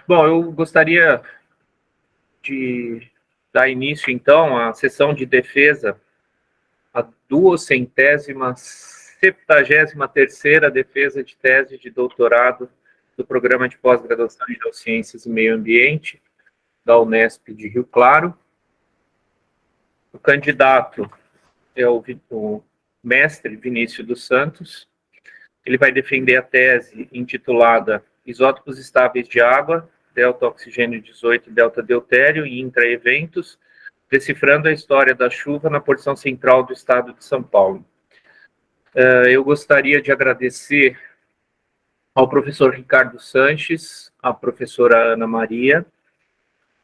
Bom, eu gostaria de dar início, então, à sessão de defesa, a 273ª defesa de tese de doutorado do Programa de Pós-Graduação em Geociências e Meio Ambiente, da Unesp de Rio Claro. O candidato é o mestre Vinícius dos Santos. Ele vai defender a tese intitulada Isótopos estáveis de água, delta oxigênio 18 e delta deutério e intraeventos, decifrando a história da chuva na porção central do estado de São Paulo. Eu gostaria de agradecer ao professor Ricardo Sanches, à professora Ana Maria,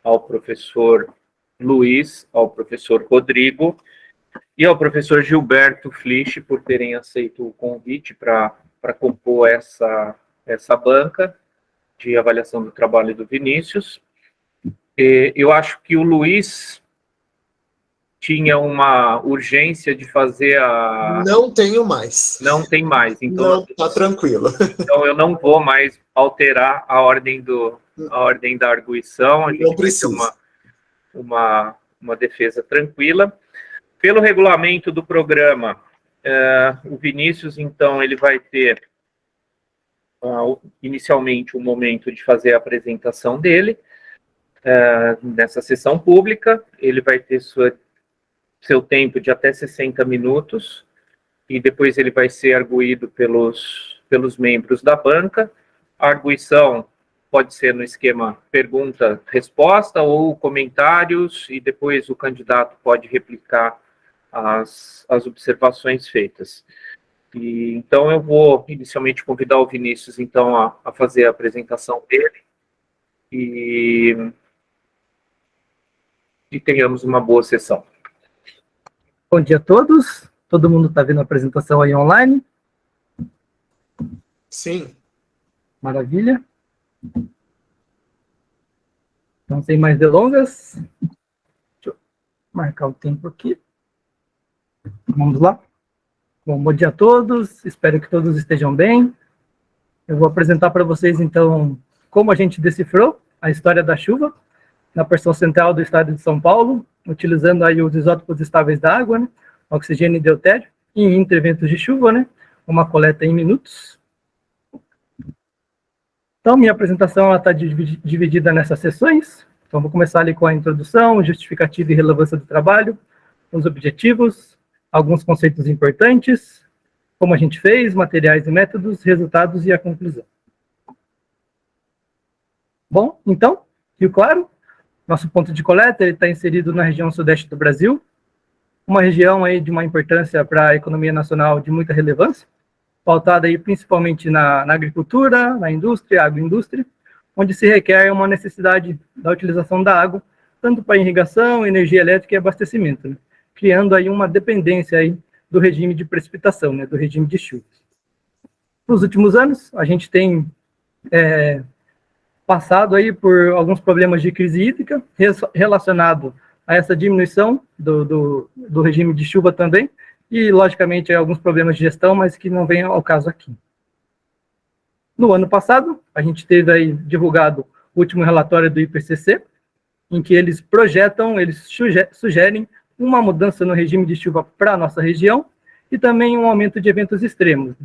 ao professor Luiz, ao professor Rodrigo e ao professor Gilberto Flich por terem aceito o convite para compor essa banca de avaliação do trabalho do Vinícius. Eu acho que o Luiz tinha uma urgência de fazer a... Não tenho mais. Não tem mais. Então, não, tá tranquilo. Então, eu não vou mais alterar a ordem da arguição. A gente não precisa. Vai ter uma defesa tranquila. Pelo regulamento do programa, o Vinícius, então, ele vai ter inicialmente um momento de fazer a apresentação dele nessa sessão pública. Ele vai ter seu tempo de até 60 minutos e depois ele vai ser arguído pelos membros da banca. A arguição pode ser no esquema pergunta-resposta ou comentários, e depois o candidato pode replicar as observações feitas. Então, eu vou inicialmente convidar o Vinícius, então, a fazer a apresentação dele e tenhamos uma boa sessão. Bom dia a todos. Todo mundo está vendo a apresentação aí online? Sim. Maravilha. Então, sem mais delongas, deixa eu marcar o tempo aqui. Vamos lá. Bom dia a todos. Espero que todos estejam bem. Eu vou apresentar para vocês, então, como a gente decifrou a história da chuva na porção central do estado de São Paulo, utilizando aí os isótopos estáveis da água, né? Oxigênio e deutério, e em eventos de chuva, né? Uma coleta em minutos. Então, minha apresentação está dividida nessas sessões. Então, vou começar ali com a introdução, justificativa e relevância do trabalho, os objetivos, alguns conceitos importantes, como a gente fez, materiais e métodos, resultados e a conclusão. Bom, então, Rio Claro, nosso ponto de coleta está inserido na região sudeste do Brasil, uma região aí de uma importância para a economia nacional de muita relevância, pautada aí principalmente na agricultura, na indústria, agroindústria, onde se requer uma necessidade da utilização da água, tanto para irrigação, energia elétrica e abastecimento, né? Criando aí uma dependência aí do regime de precipitação, né? Do regime de chuvas. Nos últimos anos, a gente tem passado aí por alguns problemas de crise hídrica relacionado a essa diminuição do regime de chuva também, e, logicamente, alguns problemas de gestão, mas que não vem ao caso aqui. No ano passado, a gente teve aí divulgado o último relatório do IPCC, em que eles sugerem uma mudança no regime de chuva para a nossa região e também um aumento de eventos extremos.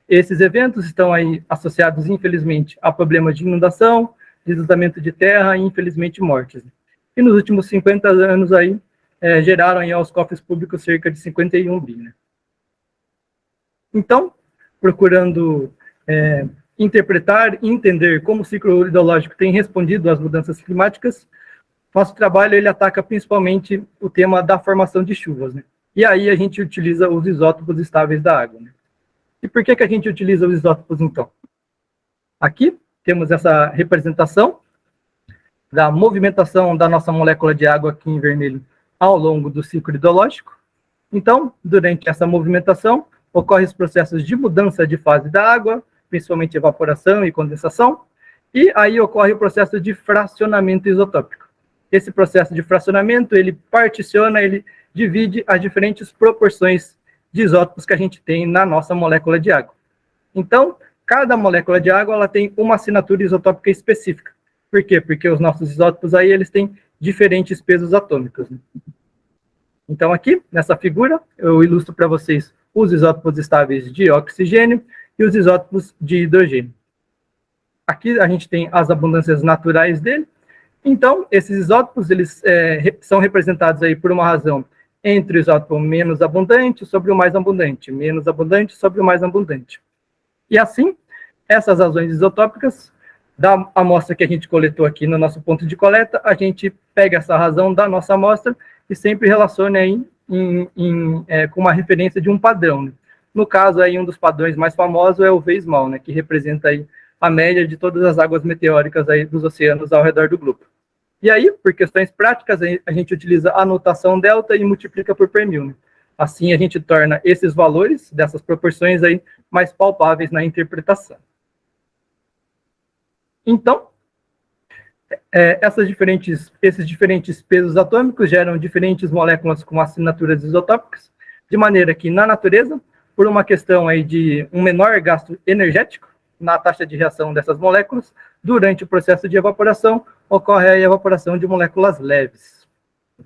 Esses eventos estão aí associados, infelizmente, a problemas de inundação, deslizamento de terra e, infelizmente, mortes. E nos últimos 50 anos aí, geraram aí aos cofres públicos cerca de 51 bi. Né? Então, procurando interpretar e entender como o ciclo hidrológico tem respondido às mudanças climáticas, nosso trabalho ele ataca principalmente o tema da formação de chuvas. Né? E aí a gente utiliza os isótopos estáveis da água. Né? E por que a gente utiliza os isótopos, então? Aqui temos essa representação da movimentação da nossa molécula de água aqui em vermelho ao longo do ciclo hidrológico. Então, durante essa movimentação, ocorrem os processos de mudança de fase da água, principalmente evaporação e condensação, e aí ocorre o processo de fracionamento isotópico. Esse processo de fracionamento, ele particiona, ele divide as diferentes proporções de isótopos que a gente tem na nossa molécula de água. Então, cada molécula de água ela tem uma assinatura isotópica específica. Por quê? Porque os nossos isótopos aí, eles têm diferentes pesos atômicos, né? Então, aqui, nessa figura, eu ilustro para vocês os isótopos estáveis de oxigênio e os isótopos de hidrogênio. Aqui a gente tem as abundâncias naturais dele. Então, esses isótopos, eles são representados aí por uma razão entre o isótopo menos abundante sobre o mais abundante, menos abundante sobre o mais abundante. E assim, essas razões isotópicas, da amostra que a gente coletou aqui no nosso ponto de coleta, a gente pega essa razão da nossa amostra e sempre relaciona aí com uma referência de um padrão, né? No caso, aí, um dos padrões mais famosos é o V-Small, né, que representa aí a média de todas as águas meteóricas aí dos oceanos ao redor do globo. E aí, por questões práticas, a gente utiliza a notação delta e multiplica por per mil, né? Assim, a gente torna esses valores, dessas proporções aí, mais palpáveis na interpretação. Então, esses diferentes pesos atômicos geram diferentes moléculas com assinaturas isotópicas, de maneira que, na natureza, por uma questão aí de um menor gasto energético na taxa de reação dessas moléculas, durante o processo de evaporação, ocorre a evaporação de moléculas leves.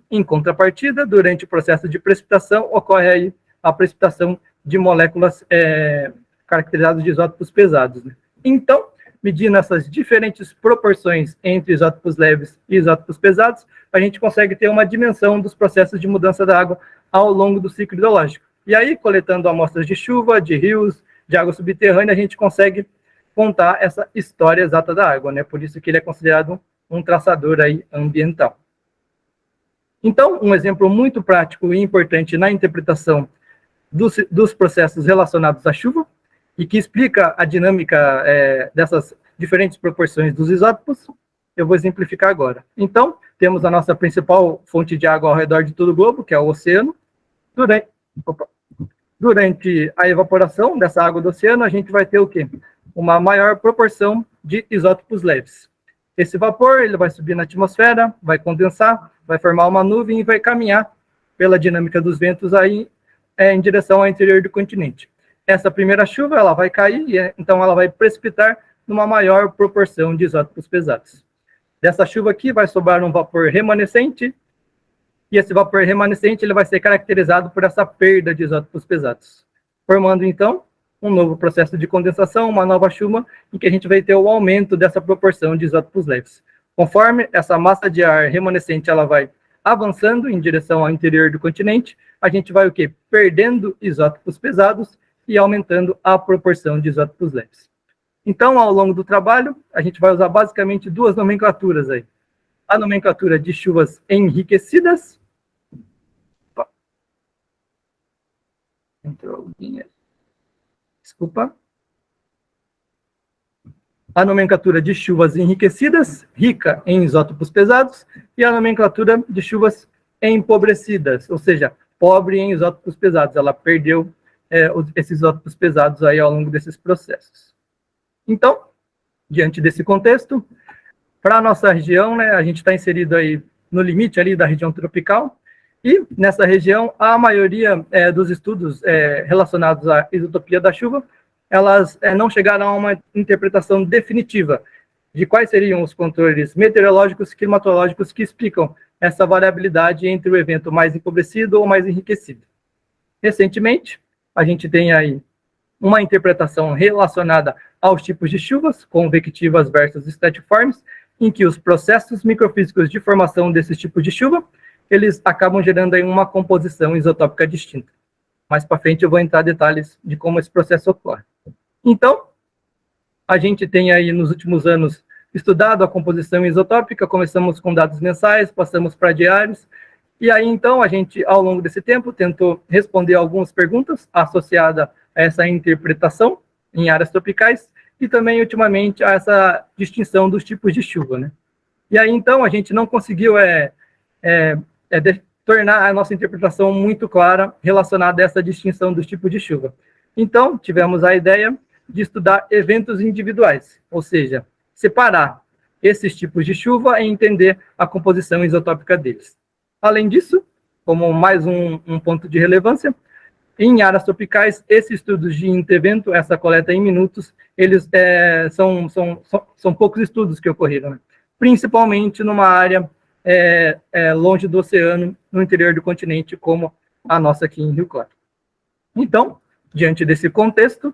Em contrapartida, durante o processo de precipitação, ocorre aí a precipitação de moléculas caracterizadas de isótopos pesados, né? Então, medindo essas diferentes proporções entre isótopos leves e isótopos pesados, a gente consegue ter uma dimensão dos processos de mudança da água ao longo do ciclo hidrológico. E aí, coletando amostras de chuva, de rios, de água subterrânea, a gente consegue contar essa história exata da água, né? Por isso que ele é considerado um traçador aí ambiental. Então, um exemplo muito prático e importante na interpretação dos processos relacionados à chuva, e que explica a dinâmica dessas diferentes proporções dos isótopos, eu vou exemplificar agora. Então, temos a nossa principal fonte de água ao redor de todo o globo, que é o oceano. Durante a evaporação dessa água do oceano, a gente vai ter o quê? Uma maior proporção de isótopos leves. Esse vapor ele vai subir na atmosfera, vai condensar, vai formar uma nuvem e vai caminhar pela dinâmica dos ventos aí em direção ao interior do continente. Essa primeira chuva ela vai cair e então ela vai precipitar numa maior proporção de isótopos pesados. Dessa chuva aqui vai sobrar um vapor remanescente e esse vapor remanescente ele vai ser caracterizado por essa perda de isótopos pesados, formando então um novo processo de condensação, uma nova chuva, em que a gente vai ter o aumento dessa proporção de isótopos leves. Conforme essa massa de ar remanescente ela vai avançando em direção ao interior do continente, a gente vai o quê? Perdendo isótopos pesados e aumentando a proporção de isótopos leves. Então, ao longo do trabalho, a gente vai usar basicamente duas nomenclaturas aí. A nomenclatura de chuvas enriquecidas. Entrou alguém aí. Desculpa. A nomenclatura de chuvas enriquecidas, rica em isótopos pesados, e a nomenclatura de chuvas empobrecidas, ou seja, pobre em isótopos pesados. Ela perdeu esses isótopos pesados aí ao longo desses processos. Então, diante desse contexto, para a nossa região, né, a gente está inserido aí no limite ali da região tropical, e nessa região, a maioria dos estudos relacionados à isotopia da chuva, elas não chegaram a uma interpretação definitiva de quais seriam os controles meteorológicos e climatológicos que explicam essa variabilidade entre o evento mais empobrecido ou mais enriquecido. Recentemente, a gente tem aí uma interpretação relacionada aos tipos de chuvas, convectivas versus stratiformes, em que os processos microfísicos de formação desses tipos de chuva, eles acabam gerando aí uma composição isotópica distinta. Mais para frente eu vou entrar em detalhes de como esse processo ocorre. Então, a gente tem aí nos últimos anos estudado a composição isotópica, começamos com dados mensais, passamos para diários, e aí então a gente, ao longo desse tempo, tentou responder algumas perguntas associadas a essa interpretação em áreas tropicais, e também, ultimamente, a essa distinção dos tipos de chuva, né? E aí, então, a gente não conseguiu tornar a nossa interpretação muito clara relacionada a essa distinção dos tipos de chuva. Então, tivemos a ideia de estudar eventos individuais, ou seja, separar esses tipos de chuva e entender a composição isotópica deles. Além disso, como mais um ponto de relevância, Em áreas tropicais, esses estudos de intervento, essa coleta em minutos, eles são poucos estudos que ocorreram, né? Principalmente numa área longe do oceano, no interior do continente, como a nossa aqui em Rio Claro. Então, diante desse contexto,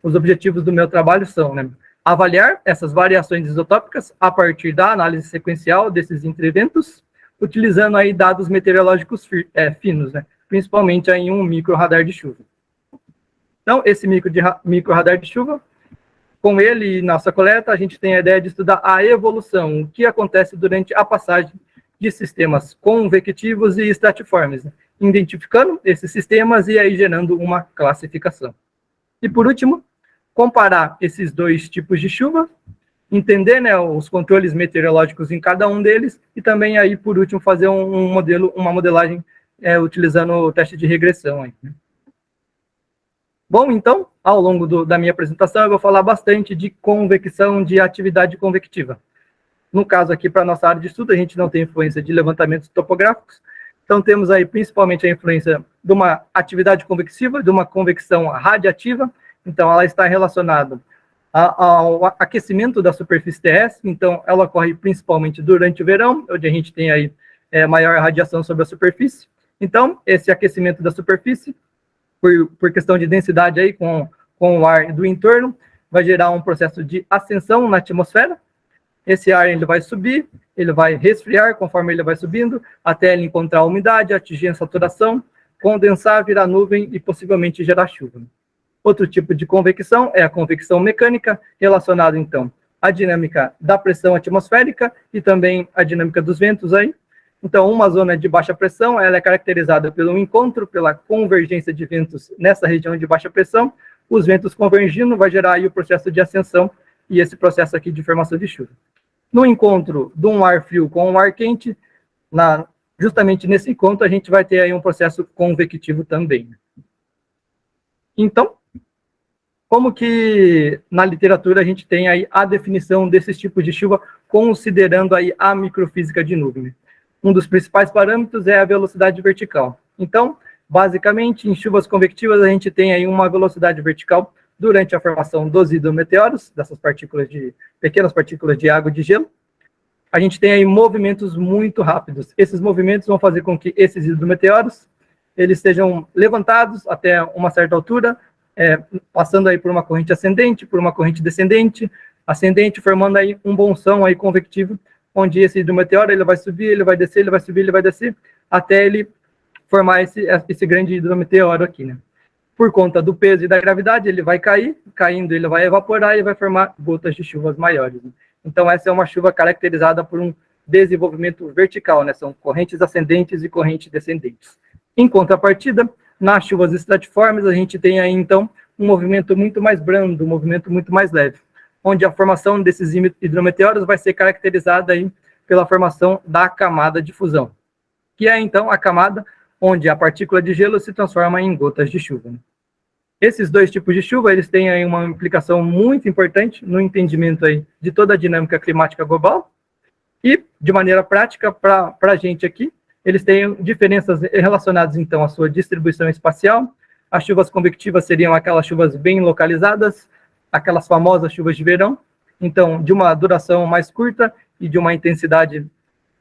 os objetivos do meu trabalho são, né, avaliar essas variações isotópicas a partir da análise sequencial desses interventos, utilizando aí dados meteorológicos finos, né, principalmente aí um micro-radar de chuva. Então, esse micro-radar de chuva, com ele e nossa coleta, a gente tem a ideia de estudar a evolução, o que acontece durante a passagem de sistemas convectivos e estratiformes, né, identificando esses sistemas e aí gerando uma classificação. E, por último, comparar esses dois tipos de chuva, entender, né, os controles meteorológicos em cada um deles e também, aí, por último, fazer uma modelagem utilizando o teste de regressão. Aí, né? Bom, então, ao longo da minha apresentação, eu vou falar bastante de convecção, de atividade convectiva. No caso aqui, para a nossa área de estudo, a gente não tem influência de levantamentos topográficos, então temos aí principalmente a influência de uma atividade convexiva, de uma convecção radiativa, então ela está relacionada ao aquecimento da superfície terrestre, então ela ocorre principalmente durante o verão, onde a gente tem aí maior radiação sobre a superfície. Então, esse aquecimento da superfície, por questão de densidade aí com o ar do entorno, vai gerar um processo de ascensão na atmosfera. Esse ar ele vai subir, ele vai resfriar conforme ele vai subindo, até ele encontrar a umidade, atingir a saturação, condensar, virar nuvem e possivelmente gerar chuva. Outro tipo de convecção é a convecção mecânica, relacionada, então, à dinâmica da pressão atmosférica e também à dinâmica dos ventos aí. Então, uma zona de baixa pressão, ela é caracterizada pelo encontro, pela convergência de ventos nessa região de baixa pressão. Os ventos convergindo vai gerar aí o processo de ascensão e esse processo aqui de formação de chuva. No encontro de um ar frio com um ar quente, justamente nesse encontro, a gente vai ter aí um processo convectivo também. Então, como que na literatura a gente tem aí a definição desses tipos de chuva, considerando aí a microfísica de nuvem? Um dos principais parâmetros é a velocidade vertical. Então, basicamente, em chuvas convectivas, a gente tem aí uma velocidade vertical durante a formação dos hidrometeoros, dessas pequenas partículas de água e de gelo. A gente tem aí movimentos muito rápidos. Esses movimentos vão fazer com que esses hidrometeoros eles sejam levantados até uma certa altura, passando aí por uma corrente ascendente, por uma corrente descendente, ascendente, formando aí um bolsão aí convectivo, onde esse hidrometeoro ele vai subir, ele vai descer, ele vai subir, ele vai descer, até ele formar esse grande hidrometeoro aqui, né? Por conta do peso e da gravidade, ele vai cair, caindo ele vai evaporar e vai formar gotas de chuvas maiores, né? Então essa é uma chuva caracterizada por um desenvolvimento vertical, né? São correntes ascendentes e correntes descendentes. Em contrapartida, nas chuvas estratiformes, a gente tem aí, então, um movimento muito mais brando, um movimento muito mais leve, onde a formação desses hidrometeoros vai ser caracterizada aí pela formação da camada de fusão, que é, então, a camada onde a partícula de gelo se transforma em gotas de chuva. Esses dois tipos de chuva, eles têm aí uma implicação muito importante no entendimento aí de toda a dinâmica climática global, e, de maneira prática, para a gente aqui, eles têm diferenças relacionadas, então, à sua distribuição espacial. As chuvas convectivas seriam aquelas chuvas bem localizadas, aquelas famosas chuvas de verão, então, de uma duração mais curta e de uma intensidade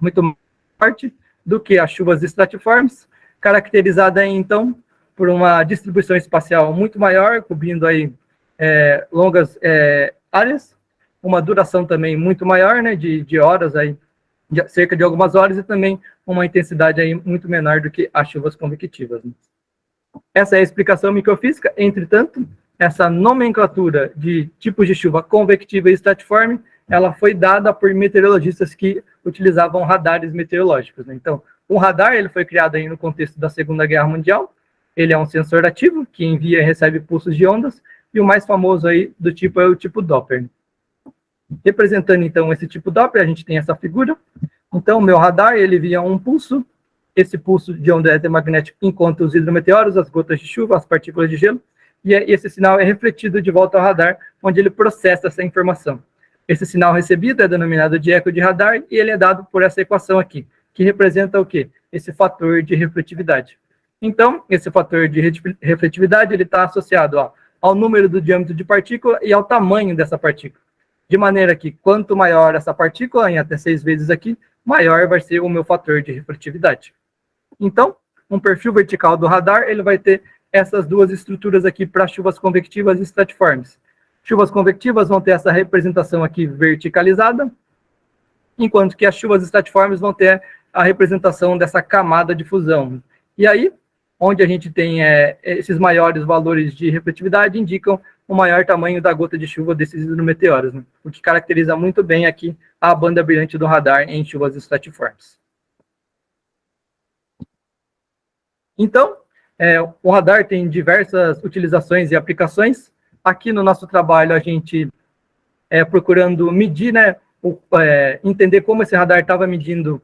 muito forte do que as chuvas estratiformes, caracterizada, então, por uma distribuição espacial muito maior, cobrindo aí longas áreas, uma duração também muito maior, né, de horas aí, cerca de algumas horas, e também uma intensidade aí muito menor do que as chuvas convectivas, né? Essa é a explicação microfísica. Entretanto, essa nomenclatura de tipos de chuva convectiva e estratiforme, ela foi dada por meteorologistas que utilizavam radares meteorológicos, né? Então, o radar ele foi criado aí no contexto da Segunda Guerra Mundial. Ele é um sensor ativo que envia e recebe pulsos de ondas, e o mais famoso aí do tipo é o tipo Doppler. Representando, então, esse tipo Doppler, a gente tem essa figura. Então, o meu radar, ele envia um pulso. Esse pulso de onda eletromagnética encontra os hidrometeoros, as gotas de chuva, as partículas de gelo, e esse sinal é refletido de volta ao radar, onde ele processa essa informação. Esse sinal recebido é denominado de eco de radar, e ele é dado por essa equação aqui, que representa o quê? Esse fator de refletividade. Então, esse fator de refletividade ele está associado ao número do diâmetro de partícula e ao tamanho dessa partícula. De maneira que, quanto maior essa partícula, em até 6 vezes aqui, maior vai ser o meu fator de refletividade. Então, um perfil vertical do radar, ele vai ter essas duas estruturas aqui para chuvas convectivas e estratiformes. Chuvas convectivas vão ter essa representação aqui verticalizada, enquanto que as chuvas estratiformes vão ter a representação dessa camada de fusão. E aí, onde a gente tem esses maiores valores de refletividade, indicam o maior tamanho da gota de chuva desses hidrometeoros, né? O que caracteriza muito bem aqui a banda brilhante do radar em chuvas estratiformes. Então, o radar tem diversas utilizações e aplicações. Aqui no nosso trabalho, a gente procurando medir, né, entender como esse radar estava medindo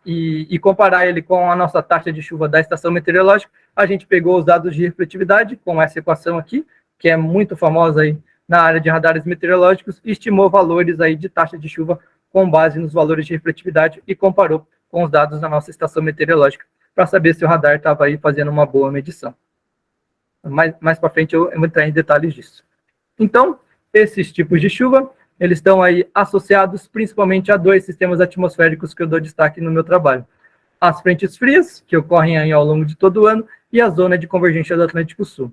e comparar ele com a nossa taxa de chuva da estação meteorológica, a gente pegou os dados de refletividade com essa equação aqui, que é muito famosa aí na área de radares meteorológicos, e estimou valores aí de taxa de chuva com base nos valores de refletividade e comparou com os dados da nossa estação meteorológica para saber se o radar estava aí fazendo uma boa medição. Mais para frente eu vou entrar em detalhes disso. Então, esses tipos de chuva, eles estão aí associados principalmente a 2 sistemas atmosféricos que eu dou destaque no meu trabalho. As frentes frias, que ocorrem aí ao longo de todo o ano, e a zona de convergência do Atlântico Sul.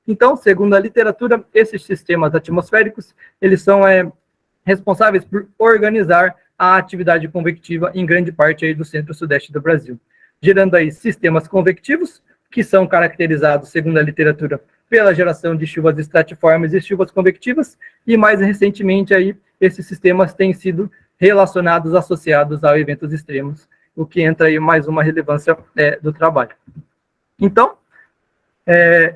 Então, segundo a literatura, esses sistemas atmosféricos, eles são responsáveis por organizar a atividade convectiva em grande parte aí do centro-sudeste do Brasil, gerando aí sistemas convectivos, que são caracterizados, segundo a literatura, pela geração de chuvas estratiformes e chuvas convectivas, e mais recentemente aí, esses sistemas têm sido relacionados, associados a eventos extremos, o que entra aí mais uma relevância do trabalho. Então,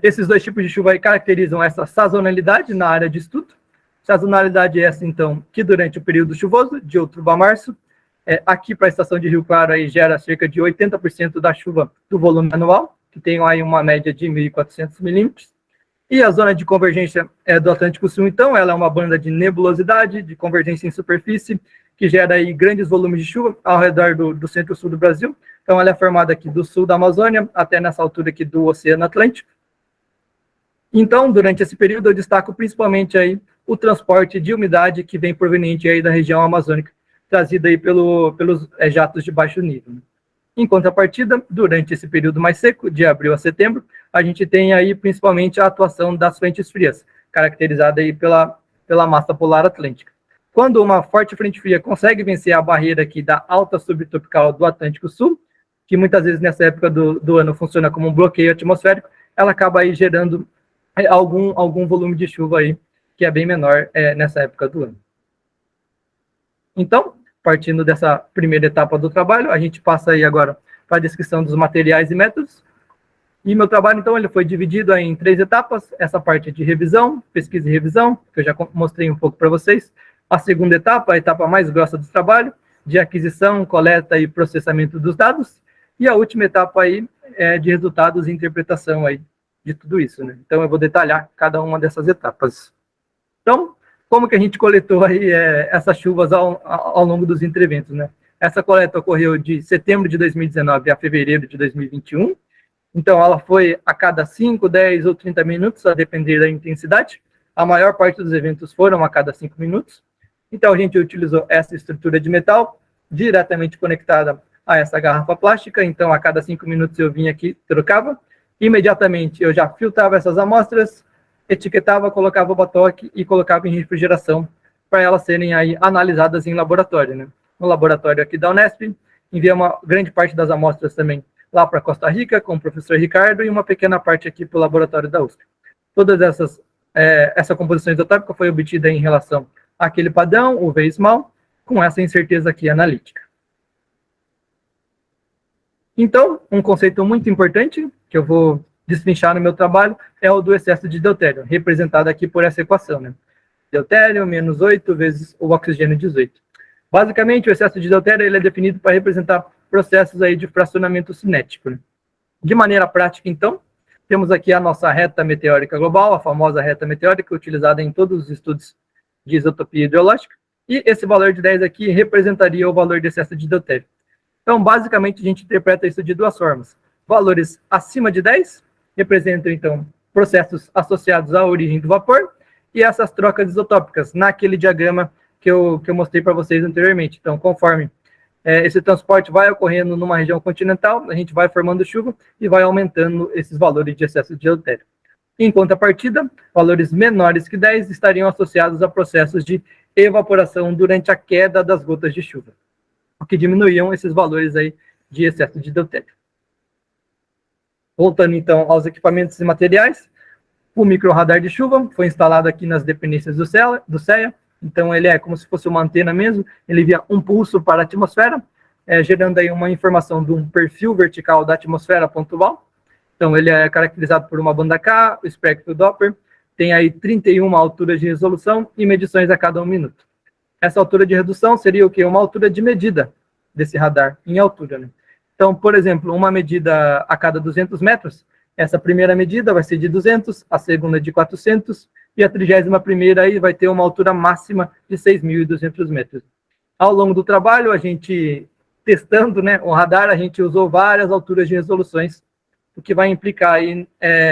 esses 2 tipos de chuva aí caracterizam essa sazonalidade na área de estudo. Sazonalidade é essa, então, que durante o período chuvoso, de outubro a março, aqui para a estação de Rio Claro aí gera cerca de 80% da chuva do volume anual, que tem aí uma média de 1.400 milímetros. E a zona de convergência do Atlântico Sul, então, ela é uma banda de nebulosidade, de convergência em superfície, que gera aí grandes volumes de chuva ao redor do centro-sul do Brasil. Então, ela é formada aqui do sul da Amazônia até nessa altura aqui do Oceano Atlântico. Então, durante esse período, eu destaco principalmente aí o transporte de umidade que vem proveniente aí da região amazônica, trazida aí pelos jatos de baixo nível. Em contrapartida, durante esse período mais seco, de abril a setembro, a gente tem aí principalmente a atuação das frentes frias, caracterizada aí pela massa polar atlântica. Quando uma forte frente fria consegue vencer a barreira aqui da alta subtropical do Atlântico Sul, que muitas vezes nessa época do ano funciona como um bloqueio atmosférico, ela acaba aí gerando algum volume de chuva aí, que é bem menor nessa época do ano. Então, partindo dessa primeira etapa do trabalho, a gente passa aí agora para a descrição dos materiais e métodos. E meu trabalho, então, ele foi dividido aí em 3 etapas. Essa parte de revisão, pesquisa e revisão, que eu já mostrei um pouco para vocês. A segunda etapa, a etapa mais grossa do trabalho, de aquisição, coleta e processamento dos dados. E a última etapa aí é de resultados e interpretação aí de tudo isso, né? Então, eu vou detalhar cada uma dessas etapas. Então, como que a gente coletou aí essas chuvas ao longo dos entreventos, né? Essa coleta ocorreu de setembro de 2019 a fevereiro de 2021. Então, ela foi a cada 5, 10 ou 30 minutos, a depender da intensidade. A maior parte dos eventos foram a cada 5 minutos. Então, a gente utilizou essa estrutura de metal diretamente conectada a essa garrafa plástica. Então, a cada 5 minutos eu vinha aqui, trocava. Imediatamente, eu já filtrava essas amostras, etiquetava, colocava o batoque e colocava em refrigeração para elas serem aí analisadas em laboratório, né? No laboratório aqui da Unesp, envia uma grande parte das amostras também lá para Costa Rica, com o professor Ricardo, e uma pequena parte aqui para o laboratório da USP. Todas essa composição isotópica foi obtida em relação àquele padrão, o V-Small, com essa incerteza aqui analítica. Então, um conceito muito importante, que eu vou destrinchar no meu trabalho, é o do excesso de deutério, representado aqui por essa equação, né? Deutério menos 8 vezes o oxigênio 18. Basicamente, o excesso de deutério ele é definido para representar processos aí de fracionamento cinético, né? De maneira prática, então, temos aqui a nossa reta meteórica global, a famosa reta meteórica, utilizada em todos os estudos de isotopia hidrológica, e esse valor de 10 aqui representaria o valor de excesso de deutério. Então, basicamente, a gente interpreta isso de 2 formas. valores acima de 10 representam, então, processos associados à origem do vapor, e essas trocas isotópicas, naquele diagrama que eu mostrei para vocês anteriormente. Então, conforme esse transporte vai ocorrendo numa região continental, a gente vai formando chuva e vai aumentando esses valores de excesso de deutério. Em contrapartida, valores menores que 10 estariam associados a processos de evaporação durante a queda das gotas de chuva, o que diminuíam esses valores aí de excesso de deutério. Voltando, então, aos equipamentos e materiais, o microradar de chuva foi instalado aqui nas dependências do CEA. Então, ele é como se fosse uma antena mesmo, ele envia um pulso para a atmosfera, gerando aí uma informação de um perfil vertical da atmosfera pontual. Então, ele é caracterizado por uma banda K, o espectro Doppler, tem aí 31 alturas de resolução e medições a cada 1 minuto. Essa altura de redução seria o quê? Uma altura de medida desse radar, em altura, né? Então, por exemplo, uma medida a cada 200 metros, essa primeira medida vai ser de 200, a segunda de 400, e a 31ª aí vai ter uma altura máxima de 6.200 metros. Ao longo do trabalho, a gente, testando, né, o radar, a gente usou várias alturas de resoluções, o que vai implicar aí,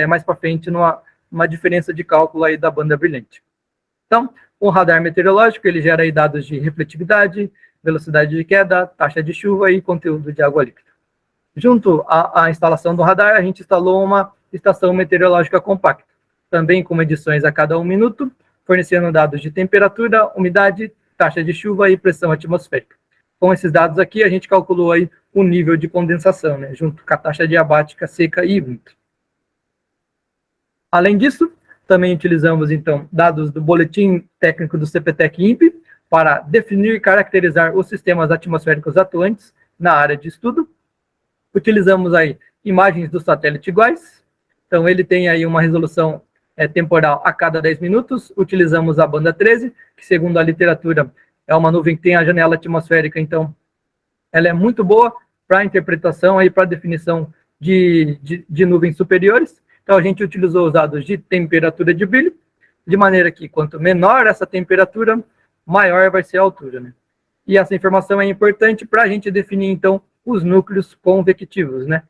mais para frente numa diferença de cálculo aí da banda brilhante. Então, o radar meteorológico, ele gera aí dados de refletividade, velocidade de queda, taxa de chuva e conteúdo de água líquida. Junto à instalação do radar, a gente instalou uma estação meteorológica compacta, também com medições a cada 1 minuto, fornecendo dados de temperatura, umidade, taxa de chuva e pressão atmosférica. Com esses dados aqui, a gente calculou aí o nível de condensação, né, junto com a taxa diabática seca e úmida. Além disso, também utilizamos, então, dados do boletim técnico do CPTEC-INPE para definir e caracterizar os sistemas atmosféricos atuantes na área de estudo. Utilizamos aí imagens do satélite iguais, então ele tem aí uma resolução temporal a cada 10 minutos, utilizamos a banda 13, que segundo a literatura é uma nuvem que tem a janela atmosférica, então ela é muito boa para interpretação e para definição de nuvens superiores. Então a gente utilizou os dados de temperatura de brilho, de maneira que quanto menor essa temperatura, maior vai ser a altura, né? E essa informação é importante para a gente definir, então, os núcleos convectivos, né?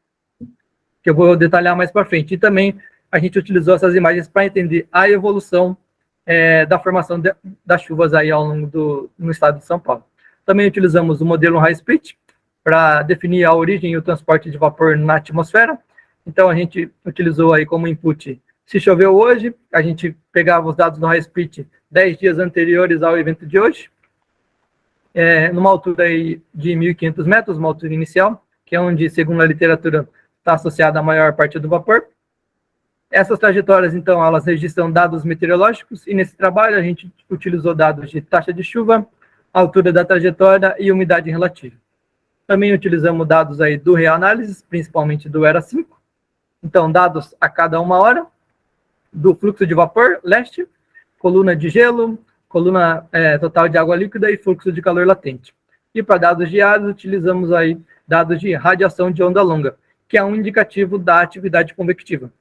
Que eu vou detalhar mais para frente. E também a gente utilizou essas imagens para entender a evolução da formação das chuvas aí ao longo no estado de São Paulo. Também utilizamos o modelo high split para definir a origem e o transporte de vapor na atmosfera. Então a gente utilizou aí como input, se choveu hoje, a gente pegava os dados do high split 10 dias anteriores ao evento de hoje, numa altura aí de 1.500 metros, uma altura inicial, que é onde, segundo a literatura, está associada a maior parte do vapor. Essas trajetórias, então, elas registram dados meteorológicos, e nesse trabalho a gente utilizou dados de taxa de chuva, altura da trajetória e umidade relativa. Também utilizamos dados aí do reanálises, principalmente do ERA5, então, dados a cada 1 hora, do fluxo de vapor, leste, coluna de gelo, coluna total de água líquida e fluxo de calor latente. E para dados diários, utilizamos aí dados de radiação de onda longa, que é um indicativo da atividade convectiva.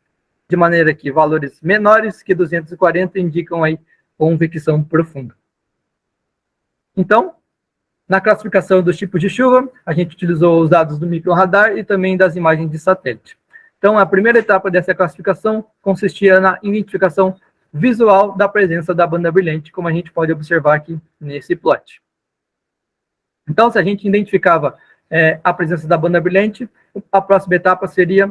De maneira que valores menores que 240 indicam aí convecção profunda. Então, na classificação dos tipos de chuva, a gente utilizou os dados do microradar e também das imagens de satélite. Então, a primeira etapa dessa classificação consistia na identificação visual da presença da banda brilhante, como a gente pode observar aqui nesse plot. Então, se a gente identificava a presença da banda brilhante, a próxima etapa seria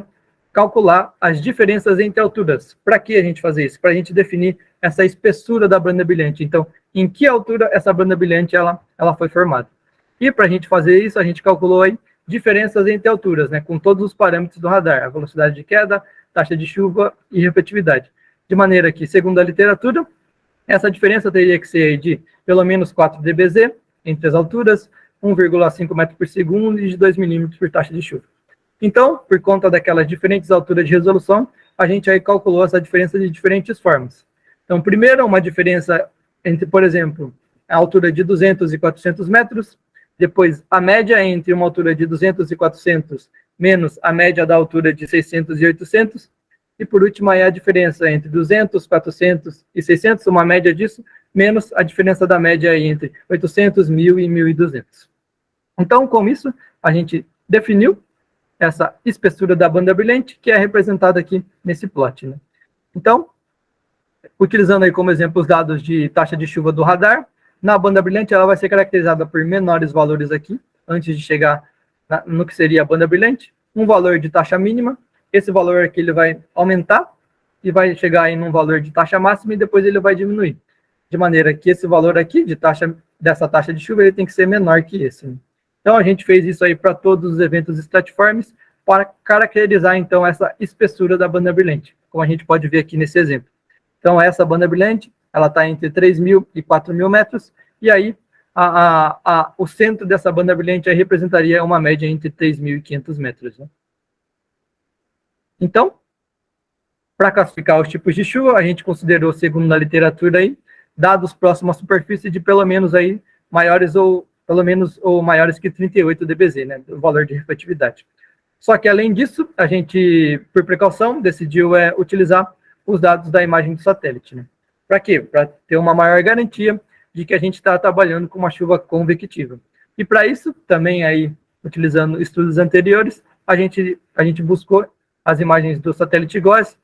calcular as diferenças entre alturas. Para que a gente fazer isso? Para a gente definir essa espessura da banda brilhante. Então, em que altura essa banda brilhante ela foi formada. E para a gente fazer isso, a gente calculou aí diferenças entre alturas, né, com todos os parâmetros do radar, a velocidade de queda, taxa de chuva e refletividade. De maneira que, segundo a literatura, essa diferença teria que ser de pelo menos 4 dBz entre as alturas, 1,5 metro por segundo e de 2 milímetros por taxa de chuva. Então, por conta daquelas diferentes alturas de resolução, a gente aí calculou essa diferença de diferentes formas. Então, primeiro, uma diferença entre, por exemplo, a altura de 200 e 400 metros, depois a média entre uma altura de 200 e 400 menos a média da altura de 600 e 800, e por último aí a diferença entre 200, 400 e 600, uma média disso, menos a diferença da média aí entre 800, 1.000 e 1.200. Então, com isso, a gente definiu essa espessura da banda brilhante, que é representada aqui nesse plot, né? Então, utilizando aí como exemplo os dados de taxa de chuva do radar, na banda brilhante ela vai ser caracterizada por menores valores aqui, antes de chegar no que seria a banda brilhante, um valor de taxa mínima, esse valor aqui ele vai aumentar e vai chegar em um valor de taxa máxima e depois ele vai diminuir, de maneira que esse valor aqui dessa taxa de chuva ele tem que ser menor que esse, né? Então a gente fez isso aí para todos os eventos stratiformes para caracterizar então essa espessura da banda brilhante, como a gente pode ver aqui nesse exemplo. Então essa banda brilhante, ela está entre 3.000 e 4.000 metros, e aí o centro dessa banda brilhante aí representaria uma média entre 3.500 metros, né? Então, para classificar os tipos de chuva, a gente considerou, segundo a literatura aí, dados próximos à superfície de pelo menos aí maiores ou maiores que 38 dBz, né, o valor de refletividade. Só que além disso, a gente, por precaução, decidiu utilizar os dados da imagem do satélite, né? Para quê? Para ter uma maior garantia de que a gente está trabalhando com uma chuva convectiva. E para isso, também aí, utilizando estudos anteriores, a gente buscou as imagens do satélite GOES,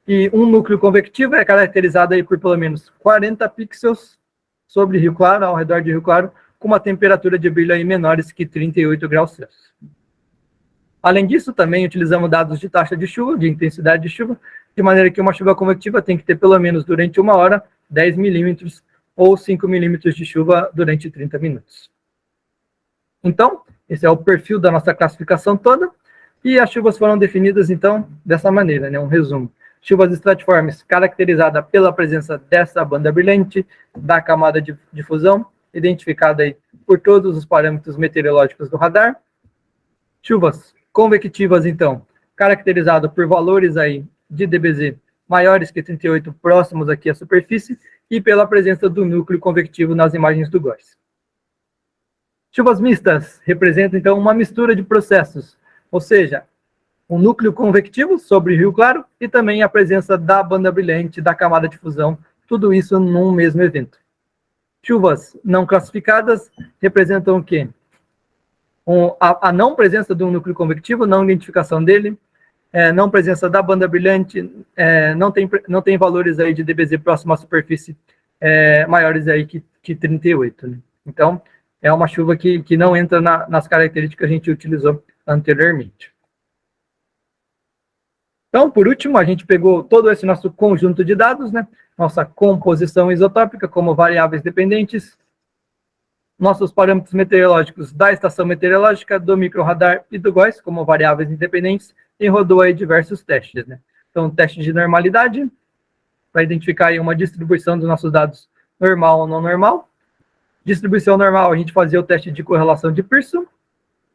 e um núcleo convectivo é caracterizado aí por pelo menos 40 pixels sobre Rio Claro, ao redor de Rio Claro, com uma temperatura de brilho aí menores que 38 graus Celsius. Além disso, também utilizamos dados de taxa de chuva, de intensidade de chuva, de maneira que uma chuva convectiva tem que ter pelo menos durante 1 hora 10 milímetros ou 5 milímetros de chuva durante 30 minutos. Então, esse é o perfil da nossa classificação toda, e as chuvas foram definidas, então, dessa maneira, né? Um resumo. Chuvas estratiformes caracterizada pela presença dessa banda brilhante, da camada de difusão, identificada aí por todos os parâmetros meteorológicos do radar. Chuvas convectivas, então, caracterizado por valores aí de dBz maiores que 38, próximos aqui à superfície, e pela presença do núcleo convectivo nas imagens do GOES. Chuvas mistas representam, então, uma mistura de processos, ou seja, um núcleo convectivo sobre Rio Claro e também a presença da banda brilhante, da camada de difusão, tudo isso num mesmo evento. Chuvas não classificadas representam o quê? A não presença de um núcleo convectivo, não identificação dele, não presença da banda brilhante, não tem valores aí de dBz próximo à superfície maiores aí que 38, né? Então, é uma chuva que não entra nas características que a gente utilizou anteriormente. Então, por último, a gente pegou todo esse nosso conjunto de dados, né? Nossa composição isotópica como variáveis dependentes, nossos parâmetros meteorológicos da estação meteorológica, do microradar e do GOES como variáveis independentes, e rodou aí diversos testes, né? Então, teste de normalidade, para identificar aí uma distribuição dos nossos dados normal ou não normal. Distribuição normal, a gente fazia o teste de correlação de Pearson.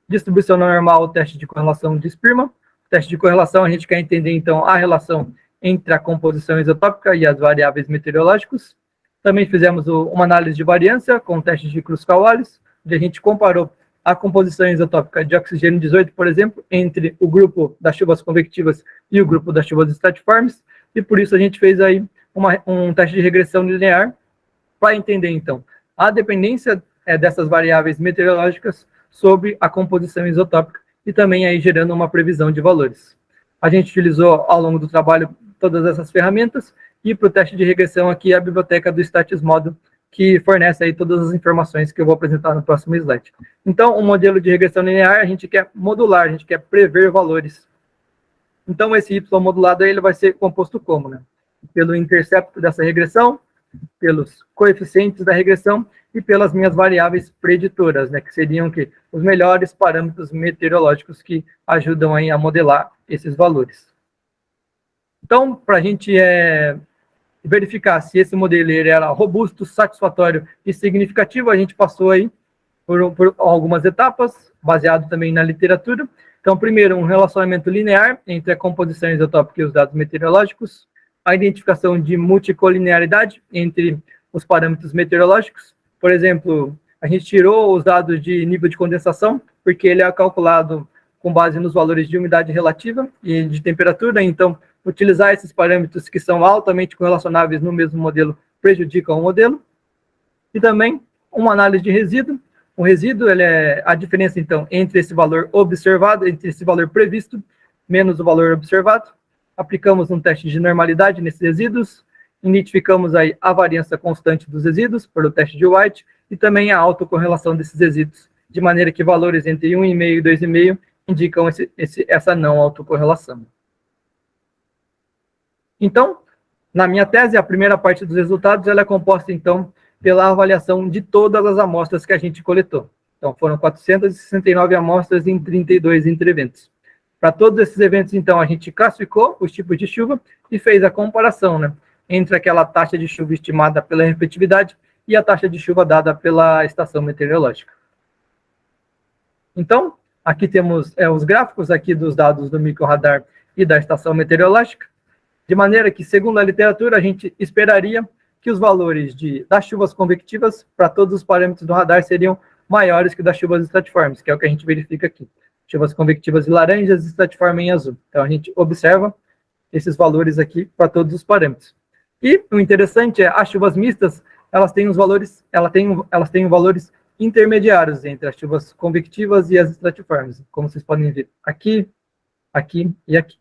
Distribuição não normal, o teste de correlação de Spearman. Teste de correlação, a gente quer entender, então, a relação entre a composição isotópica e as variáveis meteorológicas. Também fizemos uma análise de variância com testes de Kruskal-Wallis, onde a gente comparou a composição isotópica de oxigênio 18, por exemplo, entre o grupo das chuvas convectivas e o grupo das chuvas stratiformes, e por isso a gente fez aí um teste de regressão linear para entender, então, a dependência dessas variáveis meteorológicas sobre a composição isotópica, e também aí gerando uma previsão de valores. A gente utilizou ao longo do trabalho todas essas ferramentas, e para o teste de regressão aqui a biblioteca do StatisModel, que fornece aí todas as informações que eu vou apresentar no próximo slide. Então, o modelo de regressão linear, a gente quer modular, a gente quer prever valores. Então, esse Y modulado aí, ele vai ser composto como, né? Pelo intercepto dessa regressão, pelos coeficientes da regressão e pelas minhas variáveis preditoras, né, que seriam os melhores parâmetros meteorológicos que ajudam aí a modelar esses valores. Então, para a gente verificar se esse modelo ele era robusto, satisfatório e significativo, a gente passou aí por algumas etapas, baseado também na literatura. Então, primeiro, um relacionamento linear entre a composição isotópica e os dados meteorológicos, a identificação de multicolinearidade entre os parâmetros meteorológicos. Por exemplo, a gente tirou os dados de nível de condensação, porque ele é calculado com base nos valores de umidade relativa e de temperatura, então utilizar esses parâmetros que são altamente correlacionáveis no mesmo modelo prejudica o modelo. E também uma análise de resíduo, O resíduo ele é a diferença, então, entre esse valor observado, entre esse valor previsto, menos o valor observado. Aplicamos um teste de normalidade nesses resíduos, identificamos aí a variância constante dos resíduos, pelo teste de White, e também a autocorrelação desses resíduos, de maneira que valores entre 1,5 e 2,5 indicam essa não autocorrelação. Então, na minha tese, a primeira parte dos resultados ela é composta, então, pela avaliação de todas as amostras que a gente coletou. Então, foram 469 amostras em 32 entre-eventos. Para todos esses eventos, então, a gente classificou os tipos de chuva e fez a comparação, né, entre aquela taxa de chuva estimada pela refletividade e a taxa de chuva dada pela estação meteorológica. Então, aqui temos os gráficos aqui dos dados do microradar e da estação meteorológica, de maneira que, segundo a literatura, a gente esperaria que os valores das chuvas convectivas para todos os parâmetros do radar seriam maiores que das chuvas estratiformes, que é o que a gente verifica aqui. Chuvas convectivas em laranjas e estratiforme em azul. Então, a gente observa esses valores aqui para todos os parâmetros. E o interessante é, as chuvas mistas, elas têm valores intermediários entre as chuvas convectivas e as estratiformes, como vocês podem ver aqui, aqui e aqui.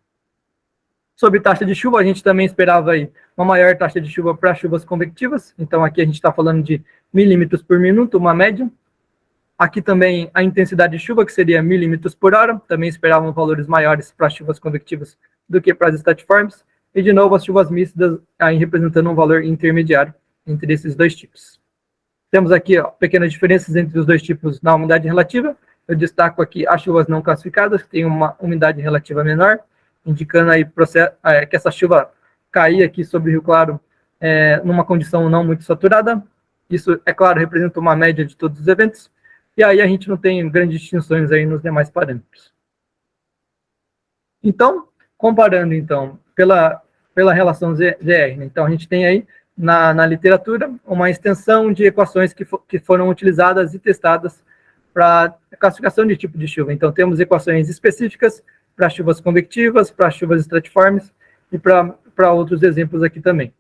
Sobre taxa de chuva, a gente também esperava aí uma maior taxa de chuva para chuvas convectivas. Então, aqui a gente está falando de milímetros por minuto, uma média. Aqui também a intensidade de chuva, que seria milímetros por hora. Também esperavam valores maiores para chuvas convectivas do que para as estratiformes. E, de novo, as chuvas mistas aí representando um valor intermediário entre esses dois tipos. Temos aqui pequenas diferenças entre os dois tipos na umidade relativa. Eu destaco aqui as chuvas não classificadas, que têm uma umidade relativa menor, indicando aí que essa chuva caía aqui sobre o Rio Claro numa condição não muito saturada. Isso, é claro, representa uma média de todos os eventos. E aí a gente não tem grandes distinções aí nos demais parâmetros. Então, comparando, então, pela relação ZR, né? Então, a gente tem aí, na literatura, uma extensão de equações que foram utilizadas e testadas para classificação de tipo de chuva. Então, temos equações específicas para chuvas convectivas, para chuvas estratiformes e para outros exemplos aqui também.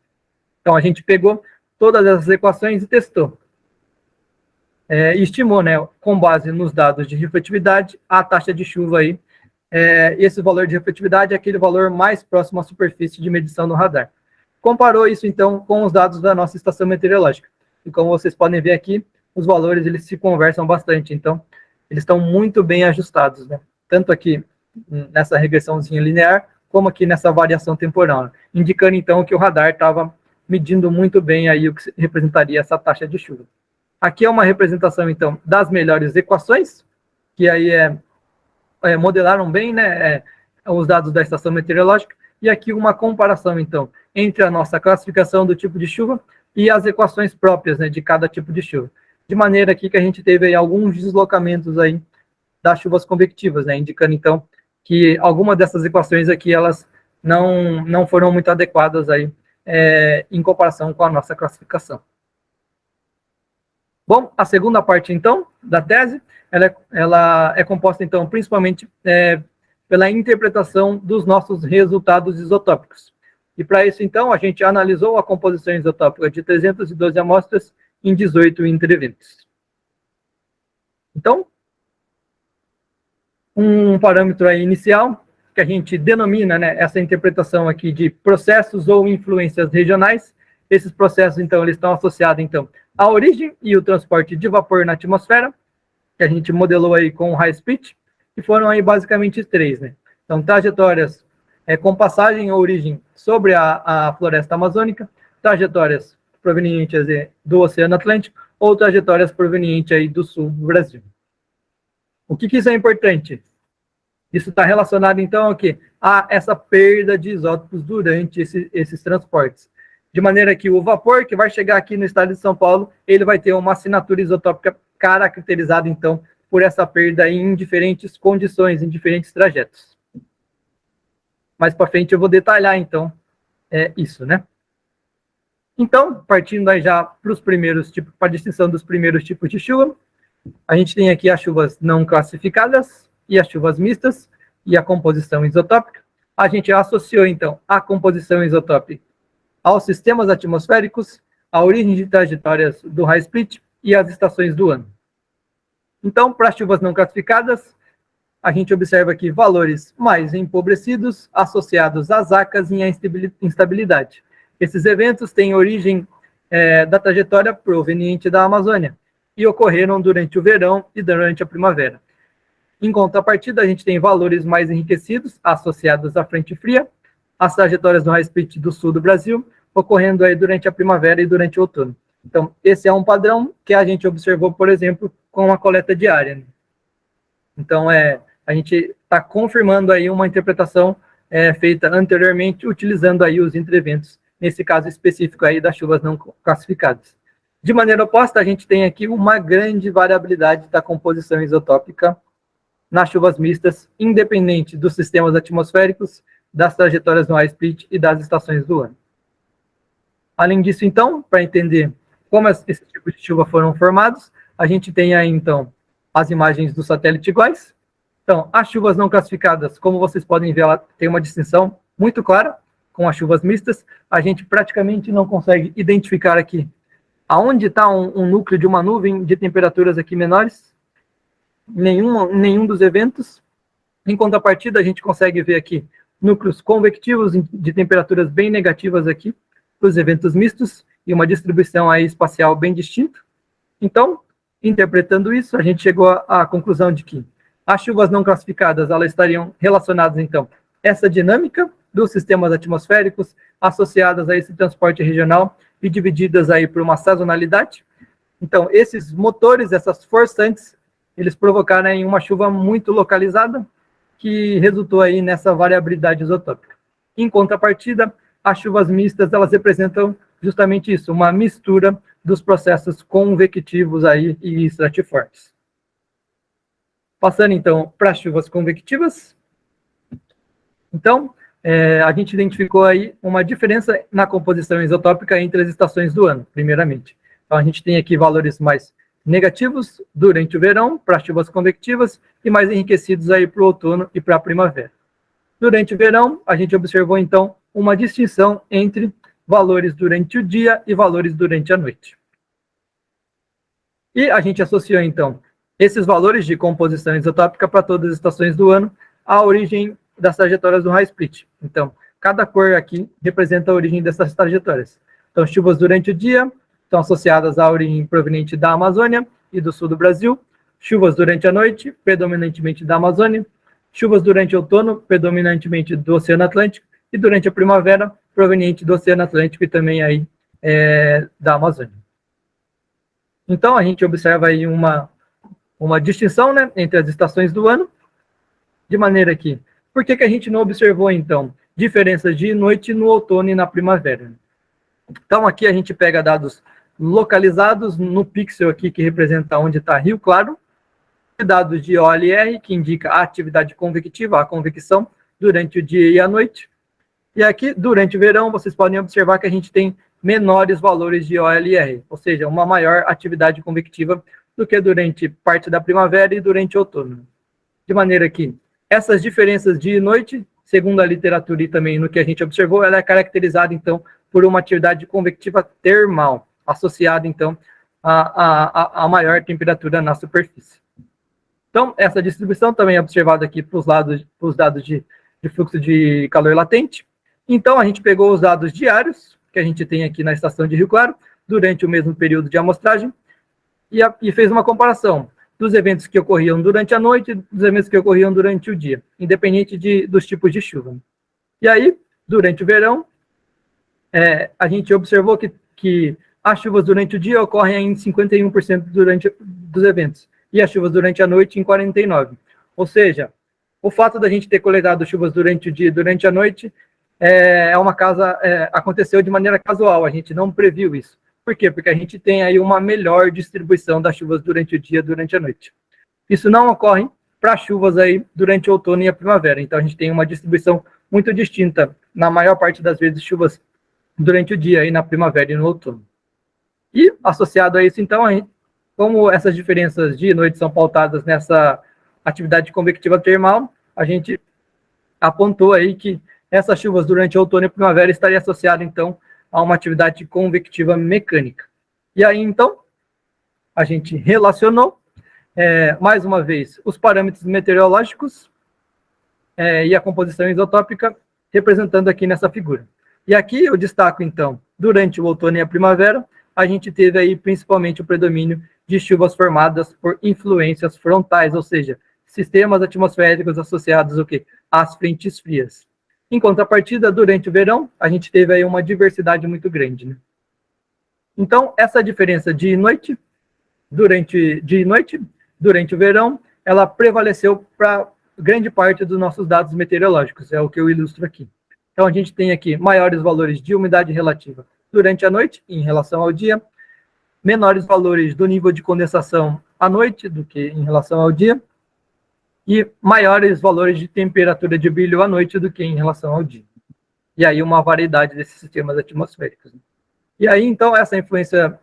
Então, a gente pegou todas essas equações e testou. E estimou, né, com base nos dados de refletividade, a taxa de chuva aí. Esse valor de refletividade é aquele valor mais próximo à superfície de medição no radar. Comparou isso, então, com os dados da nossa estação meteorológica. E como vocês podem ver aqui, os valores eles se conversam bastante. Então, eles estão muito bem ajustados, né? Tanto aqui nessa regressãozinha linear, como aqui nessa variação temporal, né? Indicando, então, que o radar estava medindo muito bem aí o que representaria essa taxa de chuva. Aqui é uma representação, então, das melhores equações, que aí modelaram bem, né, os dados da estação meteorológica, e aqui uma comparação, então, entre a nossa classificação do tipo de chuva e as equações próprias, né, de cada tipo de chuva. De maneira aqui que a gente teve aí alguns deslocamentos aí das chuvas convectivas, né, indicando, então, que algumas dessas equações aqui, elas não foram muito adequadas aí em comparação com a nossa classificação. Bom, a segunda parte, então, da tese, ela é composta, então, principalmente pela interpretação dos nossos resultados isotópicos. E para isso, então, a gente analisou a composição isotópica de 312 amostras em 18 entre-eventos. Então, um parâmetro aí inicial, que a gente denomina, né, essa interpretação aqui de processos ou influências regionais. Esses processos, então, eles estão associados, então, à origem e o transporte de vapor na atmosfera, que a gente modelou aí com o high speed, e foram aí basicamente 3, né? Então, trajetórias com passagem ou origem sobre a floresta amazônica, trajetórias provenientes do Oceano Atlântico, ou trajetórias provenientes aí do sul do Brasil. O que isso é importante? Isso está relacionado, então, ao quê? A essa perda de isótopos durante esses transportes. De maneira que o vapor que vai chegar aqui no estado de São Paulo, ele vai ter uma assinatura isotópica caracterizada, então, por essa perda em diferentes condições, em diferentes trajetos. Mais para frente eu vou detalhar, então, isso, né? Então, partindo aí já para os primeiros tipos, para a distinção dos primeiros tipos de chuva, a gente tem aqui as chuvas não classificadas e as chuvas mistas e a composição isotópica. A gente associou, então, a composição isotópica aos sistemas atmosféricos, a origem de trajetórias do high split e as estações do ano. Então, para chuvas não classificadas, a gente observa aqui valores mais empobrecidos associados às ACAs e à instabilidade. Esses eventos têm origem da trajetória proveniente da Amazônia e ocorreram durante o verão e durante a primavera. Em contrapartida, a gente tem valores mais enriquecidos associados à frente fria, as trajetórias do high split do sul do Brasil, ocorrendo aí durante a primavera e durante o outono. Então, esse é um padrão que a gente observou, por exemplo, com a coleta diária, né? Então, a gente está confirmando aí uma interpretação feita anteriormente, utilizando aí os entreventos, nesse caso específico aí das chuvas não classificadas. De maneira oposta, a gente tem aqui uma grande variabilidade da composição isotópica nas chuvas mistas, independente dos sistemas atmosféricos, das trajetórias no high split e das estações do ano. Além disso, então, para entender como esses tipos de chuva foram formados, a gente tem aí, então, as imagens do satélite iguais. Então, as chuvas não classificadas, como vocês podem ver, ela tem uma distinção muito clara com as chuvas mistas. A gente praticamente não consegue identificar aqui aonde está um núcleo de uma nuvem de temperaturas aqui menores, nenhum dos eventos. Em contrapartida, a gente consegue ver aqui núcleos convectivos de temperaturas bem negativas aqui, para os eventos mistos, e uma distribuição aí espacial bem distinta. Então, interpretando isso, a gente chegou à conclusão de que as chuvas não classificadas, elas estariam relacionadas, então, essa dinâmica dos sistemas atmosféricos associadas a esse transporte regional e divididas aí por uma sazonalidade. Então, esses motores, essas forçantes, eles provocaram aí uma chuva muito localizada, que resultou aí nessa variabilidade isotópica. Em contrapartida, as chuvas mistas, elas representam justamente isso, uma mistura dos processos convectivos aí e estratiformes. Passando, então, para as chuvas convectivas. Então, a gente identificou aí uma diferença na composição isotópica entre as estações do ano, primeiramente. Então, a gente tem aqui valores mais negativos durante o verão, para chuvas convectivas, e mais enriquecidos aí para o outono e para a primavera. Durante o verão, a gente observou, então, uma distinção entre valores durante o dia e valores durante a noite. E a gente associou, então, esses valores de composição isotópica para todas as estações do ano à origem das trajetórias do high split. Então, cada cor aqui representa a origem dessas trajetórias. Então, chuvas durante o dia estão associadas à origem proveniente da Amazônia e do sul do Brasil. Chuvas durante a noite, predominantemente da Amazônia. Chuvas durante o outono, predominantemente do Oceano Atlântico. E durante a primavera, proveniente do Oceano Atlântico e também aí da Amazônia. Então, a gente observa aí uma distinção, né, entre as estações do ano, de maneira que, por que a gente não observou, então, diferenças de noite no outono e na primavera? Então, aqui a gente pega dados localizados no pixel aqui, que representa onde está Rio Claro, e dados de OLR, que indica a atividade convectiva, a convecção, durante o dia e a noite. E aqui, durante o verão, vocês podem observar que a gente tem menores valores de OLR, ou seja, uma maior atividade convectiva do que durante parte da primavera e durante o outono. De maneira que essas diferenças dia e noite, segundo a literatura e também no que a gente observou, ela é caracterizada, então, por uma atividade convectiva termal, associada, então, a maior temperatura na superfície. Então, essa distribuição também é observada aqui para os dados de fluxo de calor latente. Então, a gente pegou os dados diários, que a gente tem aqui na estação de Rio Claro, durante o mesmo período de amostragem, e fez uma comparação dos eventos que ocorriam durante a noite e dos eventos que ocorriam durante o dia, independente dos tipos de chuva. E aí, durante o verão, a gente observou que as chuvas durante o dia ocorrem em 51% dos eventos, e as chuvas durante a noite em 49%. Ou seja, o fato da gente ter coletado chuvas durante o dia e durante a noite aconteceu de maneira casual, a gente não previu isso. Por quê? Porque a gente tem aí uma melhor distribuição das chuvas durante o dia e durante a noite. Isso não ocorre para chuvas aí durante o outono e a primavera. Então, a gente tem uma distribuição muito distinta, na maior parte das vezes, chuvas durante o dia e na primavera e no outono. E, associado a isso, então, como essas diferenças dia e noite são pautadas nessa atividade convectiva termal, a gente apontou aí que essas chuvas durante o outono e primavera estariam associadas, então, a uma atividade convectiva mecânica. E aí, então, a gente relacionou mais uma vez, os parâmetros meteorológicos e a composição isotópica representando aqui nessa figura. E aqui eu destaco, então, durante o outono e a primavera, a gente teve aí principalmente o predomínio de chuvas formadas por influências frontais, ou seja, sistemas atmosféricos associados ao quê? Às frentes frias. Em contrapartida, durante o verão, a gente teve aí uma diversidade muito grande, né? Então, essa diferença de noite, durante o verão, ela prevaleceu para grande parte dos nossos dados meteorológicos, é o que eu ilustro aqui. Então, a gente tem aqui maiores valores de umidade relativa durante a noite, em relação ao dia, menores valores do nível de condensação à noite do que em relação ao dia, e maiores valores de temperatura de brilho à noite do que em relação ao dia. E aí uma variedade desses sistemas atmosféricos. E aí, então, essa influência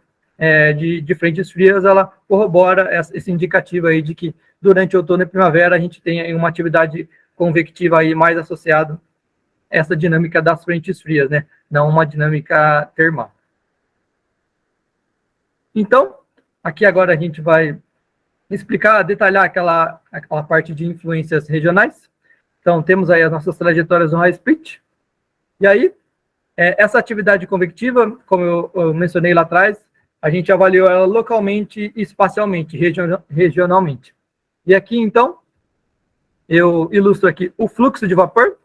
de frentes frias, ela corrobora esse indicativo aí de que durante o outono e primavera a gente tem aí uma atividade convectiva aí mais associada a essa dinâmica das frentes frias, né? Não uma dinâmica termal. Então, aqui agora a gente vai explicar, detalhar aquela parte de influências regionais. Então, temos aí as nossas trajetórias no high split. E aí, essa atividade convectiva, como eu mencionei lá atrás, a gente avaliou ela localmente e espacialmente, regionalmente. E aqui, então, eu ilustro aqui o fluxo de vapor,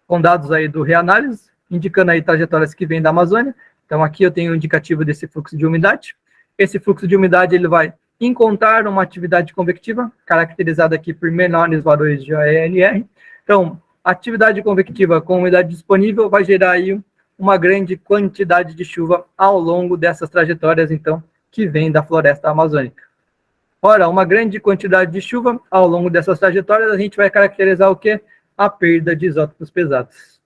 com dados aí do reanálise, indicando aí trajetórias que vêm da Amazônia. Então, aqui eu tenho o indicativo desse fluxo de umidade. Esse fluxo de umidade, ele vai encontrar uma atividade convectiva, caracterizada aqui por menores valores de ANR. Então, atividade convectiva com umidade disponível vai gerar aí uma grande quantidade de chuva ao longo dessas trajetórias, então, que vem da floresta amazônica. Ora, uma grande quantidade de chuva ao longo dessas trajetórias, a gente vai caracterizar o quê? A perda de isótopos pesados.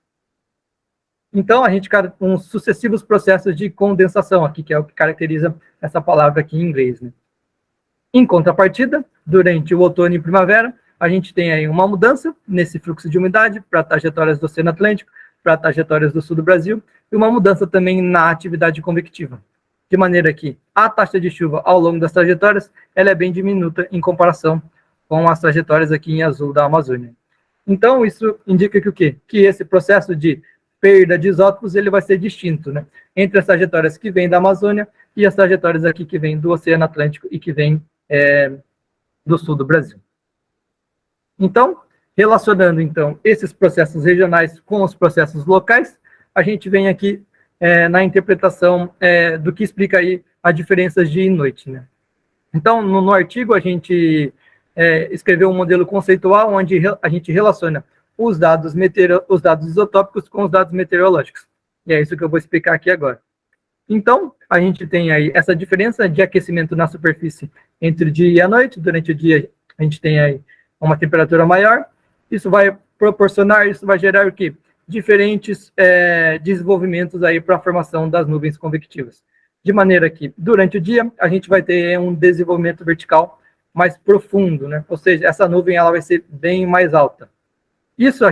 Então, a gente tem uns sucessivos processos de condensação aqui, que é o que caracteriza essa palavra aqui em inglês, né? Em contrapartida, durante o outono e primavera, a gente tem aí uma mudança nesse fluxo de umidade para trajetórias do Oceano Atlântico, para trajetórias do sul do Brasil, e uma mudança também na atividade convectiva. De maneira que a taxa de chuva ao longo das trajetórias, ela é bem diminuta em comparação com as trajetórias aqui em azul da Amazônia. Então, isso indica que o quê? Que esse processo de perda de isótopos, ele vai ser distinto, né? Entre as trajetórias que vêm da Amazônia e as trajetórias aqui que vêm do Oceano Atlântico e que vêm do sul do Brasil. Então, relacionando, então, esses processos regionais com os processos locais, a gente vem aqui na interpretação do que explica aí as diferenças de noite, né? Então, no artigo, a gente escreveu um modelo conceitual onde a gente relaciona os dados isotópicos com os dados meteorológicos. E é isso que eu vou explicar aqui agora. Então, a gente tem aí essa diferença de aquecimento na superfície entre o dia e a noite. Durante o dia, a gente tem aí uma temperatura maior. Isso vai gerar o quê? Diferentes desenvolvimentos aí para a formação das nuvens convectivas. De maneira que, durante o dia, a gente vai ter um desenvolvimento vertical mais profundo, né? Ou seja, essa nuvem ela vai ser bem mais alta. Isso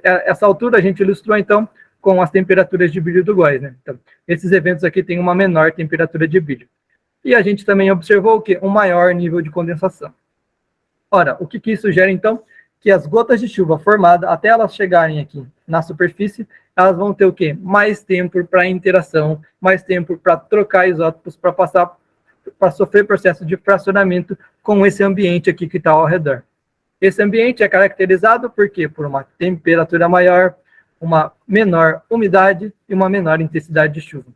essa altura a gente ilustrou, então, com as temperaturas de brilho do Góis, né? Então, esses eventos aqui têm uma menor temperatura de brilho. E a gente também observou o quê? Um maior nível de condensação. Ora, o que isso gera, então? Que as gotas de chuva formadas, até elas chegarem aqui na superfície, elas vão ter o quê? Mais tempo para interação, mais tempo para trocar isótopos, para sofrer processo de fracionamento com esse ambiente aqui que está ao redor. Esse ambiente é caracterizado por quê? Por uma temperatura maior, uma menor umidade e uma menor intensidade de chuva.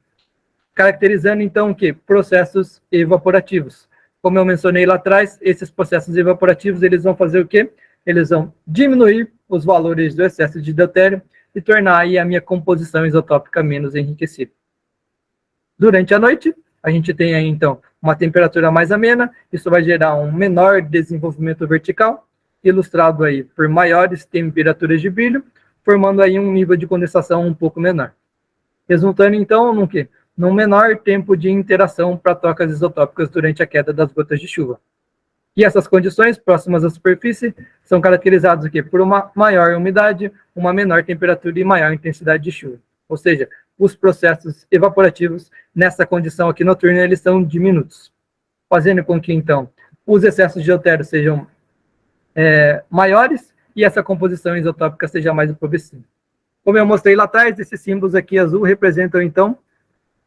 Caracterizando, então, o quê? Processos evaporativos. Como eu mencionei lá atrás, esses processos evaporativos, eles vão fazer o quê? Eles vão diminuir os valores do excesso de deutério e tornar aí a minha composição isotópica menos enriquecida. Durante a noite, a gente tem aí, então, uma temperatura mais amena, isso vai gerar um menor desenvolvimento vertical, ilustrado aí por maiores temperaturas de brilho, formando aí um nível de condensação um pouco menor. Resultando, então, no quê? Num menor tempo de interação para trocas isotópicas durante a queda das gotas de chuva. E essas condições próximas à superfície são caracterizadas aqui por uma maior umidade, uma menor temperatura e maior intensidade de chuva. Ou seja, os processos evaporativos nessa condição aqui noturna, eles são diminutos. Fazendo com que, então, os excessos de deutério sejam maiores e essa composição isotópica seja mais empobrecida. Como eu mostrei lá atrás, esses símbolos aqui azul representam, então,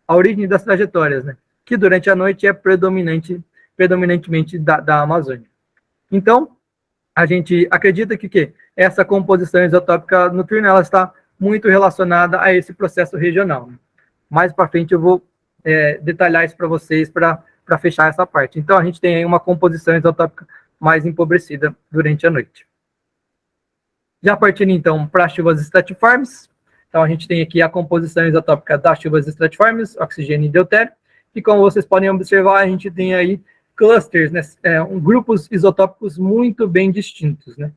a origem das trajetórias, né? Que durante a noite é predominantemente da Amazônia. Então, a gente acredita que essa composição isotópica noturna ela está muito relacionada a esse processo regional. Né? Mais para frente eu vou detalhar isso para vocês para fechar essa parte. Então, a gente tem aí uma composição isotópica mais empobrecida durante a noite. Já partindo, então, para as chuvas estratiformes, então a gente tem aqui a composição isotópica das chuvas estratiformes, oxigênio e deutério, e como vocês podem observar, a gente tem aí clusters, né, grupos isotópicos muito bem distintos. Né?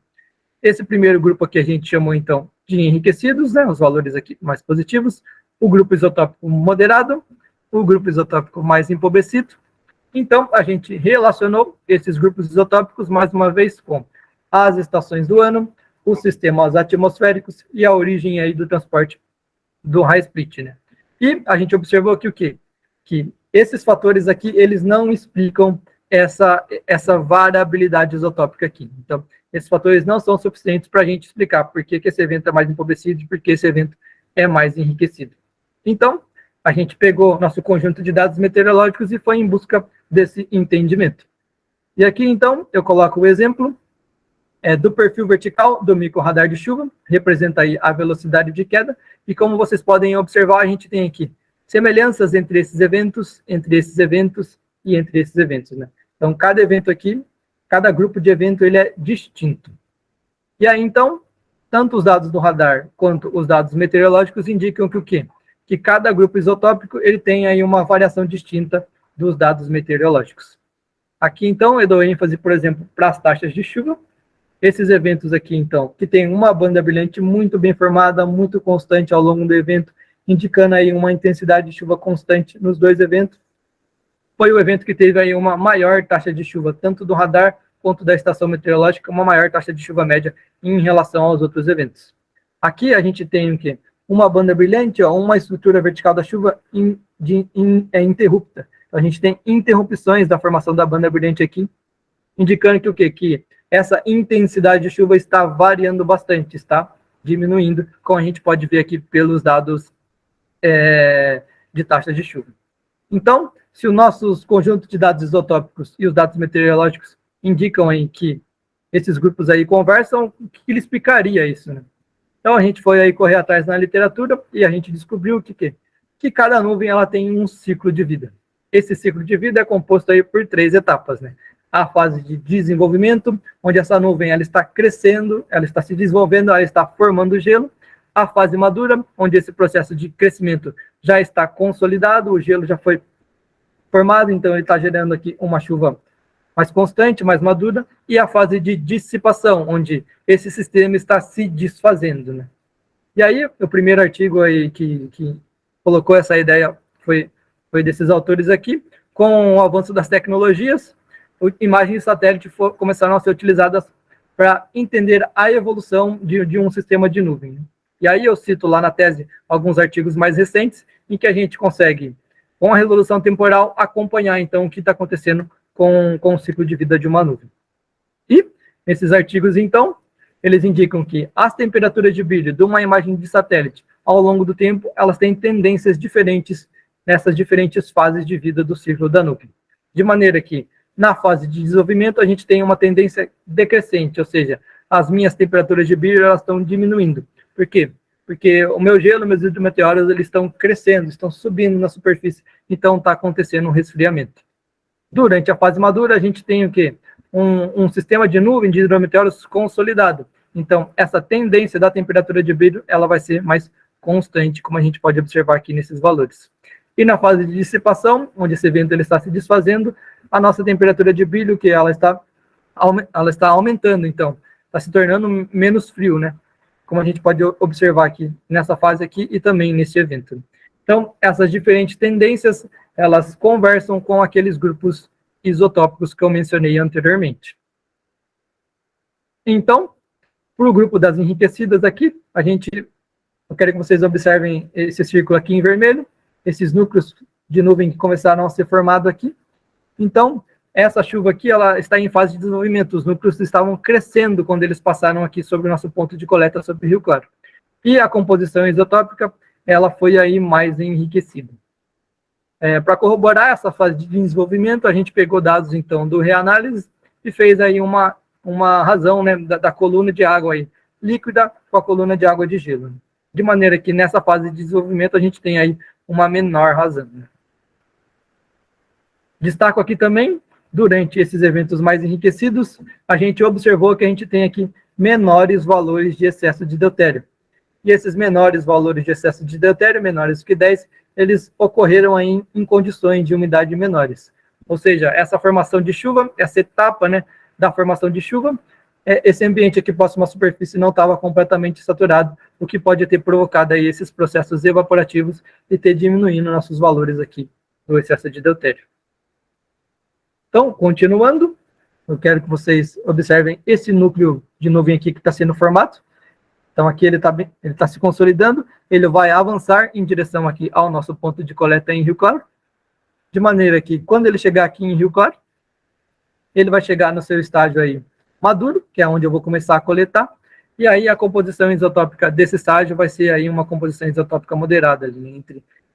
Esse primeiro grupo aqui a gente chamou, então, de enriquecidos, né, os valores aqui mais positivos, o grupo isotópico moderado, o grupo isotópico mais empobrecido. Então, a gente relacionou esses grupos isotópicos, mais uma vez, com as estações do ano, os sistemas atmosféricos e a origem aí do transporte do high split, né? E a gente observou que o quê? Que esses fatores aqui, eles não explicam essa variabilidade isotópica aqui. Então, esses fatores não são suficientes para a gente explicar por que esse evento é mais empobrecido e por que esse evento é mais enriquecido. Então, a gente pegou nosso conjunto de dados meteorológicos e foi em busca desse entendimento. E aqui, então, eu coloco o exemplo do perfil vertical do microradar de chuva, representa aí a velocidade de queda, e como vocês podem observar, a gente tem aqui semelhanças entre esses eventos e entre esses eventos, né? Então, cada evento aqui, cada grupo de evento, ele é distinto. E aí, então, tanto os dados do radar quanto os dados meteorológicos indicam que o quê? Que cada grupo isotópico, ele tem aí uma variação distinta dos dados meteorológicos. Aqui, então, eu dou ênfase, por exemplo, para as taxas de chuva. Esses eventos aqui, então, que tem uma banda brilhante muito bem formada, muito constante ao longo do evento, indicando aí uma intensidade de chuva constante nos dois eventos. Foi o evento que teve aí uma maior taxa de chuva, tanto do radar quanto da estação meteorológica, uma maior taxa de chuva média em relação aos outros eventos. Aqui a gente tem o quê? Uma banda brilhante, ó, uma estrutura vertical da chuva interrupta. Então, a gente tem interrupções da formação da banda brilhante aqui, indicando que o quê? Que essa intensidade de chuva está variando bastante, está diminuindo, como a gente pode ver aqui pelos dados de taxa de chuva. Então, se os nossos conjuntos de dados isotópicos e os dados meteorológicos indicam aí que esses grupos aí conversam, o que ele explicaria isso, né? Então, a gente foi aí correr atrás na literatura e a gente descobriu que cada nuvem ela tem um ciclo de vida. Esse ciclo de vida é composto aí por 3 etapas, né? A fase de desenvolvimento, onde essa nuvem ela está crescendo, ela está se desenvolvendo, ela está formando gelo. A fase madura, onde esse processo de crescimento já está consolidado, o gelo já foi formado, então ele está gerando aqui uma chuva mais constante, mais madura. E a fase de dissipação, onde esse sistema está se desfazendo, né? E aí, o primeiro artigo aí que colocou essa ideia foi desses autores aqui. Com o avanço das tecnologias, imagens de satélite começaram a ser utilizadas para entender a evolução de um sistema de nuvem, né? E aí eu cito lá na tese alguns artigos mais recentes em que a gente consegue, com a resolução temporal, acompanhar, então, o que está acontecendo com o ciclo de vida de uma nuvem. E esses artigos, então, eles indicam que as temperaturas de brilho de uma imagem de satélite, ao longo do tempo, elas têm tendências diferentes nessas diferentes fases de vida do ciclo da nuvem. De maneira que, na fase de desenvolvimento, a gente tem uma tendência decrescente, ou seja, as minhas temperaturas de brilho elas estão diminuindo. Por quê? Porque o meu gelo, meus hidrometeoros, eles estão crescendo, estão subindo na superfície, então está acontecendo um resfriamento. Durante a fase madura, a gente tem o quê? Um sistema de nuvem de hidrometeoros consolidado. Então, essa tendência da temperatura de brilho, ela vai ser mais constante, como a gente pode observar aqui nesses valores. E na fase de dissipação, onde esse evento ele está se desfazendo, a nossa temperatura de brilho, que ela está aumentando, então, está se tornando menos frio, né? Como a gente pode observar aqui nessa fase aqui e também nesse evento. Então, essas diferentes tendências, elas conversam com aqueles grupos isotópicos que eu mencionei anteriormente. Então, para o grupo das enriquecidas aqui, eu quero que vocês observem esse círculo aqui em vermelho, esses núcleos de nuvem que começaram a ser formados aqui. Então, essa chuva aqui, ela está em fase de desenvolvimento. Os núcleos estavam crescendo quando eles passaram aqui sobre o nosso ponto de coleta sobre o Rio Claro. E a composição isotópica, ela foi aí mais enriquecida. Para corroborar essa fase de desenvolvimento, a gente pegou dados, então, do reanálise e fez aí uma razão, né, da coluna de água aí, líquida com a coluna de água de gelo. De maneira que nessa fase de desenvolvimento a gente tem aí uma menor razão. Né? Destaco aqui também, durante esses eventos mais enriquecidos, a gente observou que a gente tem aqui menores valores de excesso de deutério. E esses menores valores de excesso de deutério, menores que 10, eles ocorreram aí em condições de umidade menores. Ou seja, essa formação de chuva, essa etapa, né, da formação de chuva, esse ambiente aqui próximo à superfície não estava completamente saturado, o que pode ter provocado aí esses processos evaporativos e ter diminuindo nossos valores aqui do excesso de deutério. Então, continuando, eu quero que vocês observem esse núcleo de nuvem aqui que está sendo formado. Então, aqui ele está se consolidando, ele vai avançar em direção aqui ao nosso ponto de coleta em Rio Claro, de maneira que, quando ele chegar aqui em Rio Claro, ele vai chegar no seu estágio aí maduro, que é onde eu vou começar a coletar, e aí a composição isotópica desse estágio vai ser aí uma composição isotópica moderada, ali,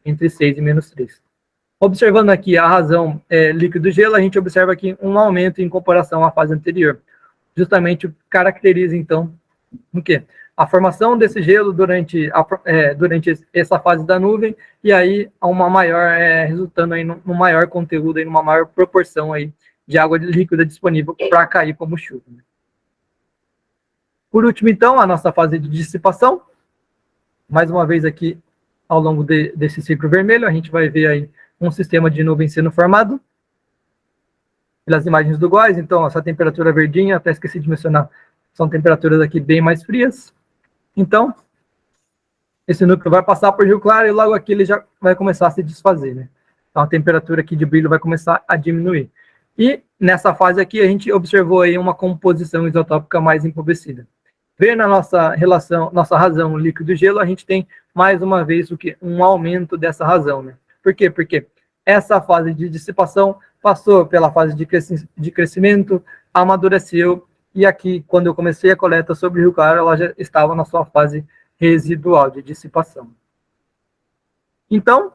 entre 6 e menos 3. Observando aqui a razão líquido-gelo, a gente observa aqui um aumento em comparação à fase anterior. Justamente caracteriza, então, o quê? A formação desse gelo durante essa fase da nuvem, e aí uma maior, resultando aí num maior conteúdo, aí, numa maior proporção aí de água líquida disponível para cair como chuva. Por último, então, a nossa fase de dissipação. Mais uma vez aqui, ao longo desse ciclo vermelho, a gente vai ver aí um sistema de nuvem sendo formado. Pelas imagens do GOES, então, essa temperatura verdinha, até esqueci de mencionar, são temperaturas aqui bem mais frias. Então, esse núcleo vai passar por Rio Claro e logo aqui ele já vai começar a se desfazer, né? Então, a temperatura aqui de brilho vai começar a diminuir. E nessa fase aqui, a gente observou aí uma composição isotópica mais empobrecida. Ver na nossa razão líquido-gelo, a gente tem, mais uma vez, um aumento dessa razão, né? Por quê? Porque essa fase de dissipação passou pela fase de crescimento, amadureceu, e aqui, quando eu comecei a coleta sobre o Rio Claro, ela já estava na sua fase residual de dissipação. Então,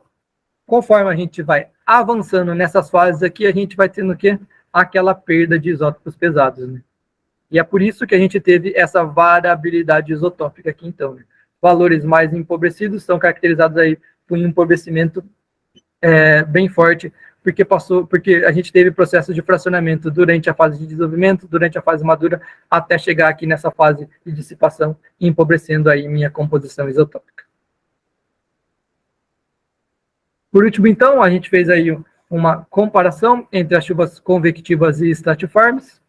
conforme a gente vai avançando nessas fases aqui, a gente vai tendo o quê? Aquela perda de isótopos pesados, né? E é por isso que a gente teve essa variabilidade isotópica aqui, então. Né? Valores mais empobrecidos são caracterizados aí por um empobrecimento bem forte, porque a gente teve processo de fracionamento durante a fase de desenvolvimento, durante a fase madura, até chegar aqui nessa fase de dissipação, empobrecendo aí minha composição isotópica. Por último, então, a gente fez aí uma comparação entre as chuvas convectivas e stratiformes.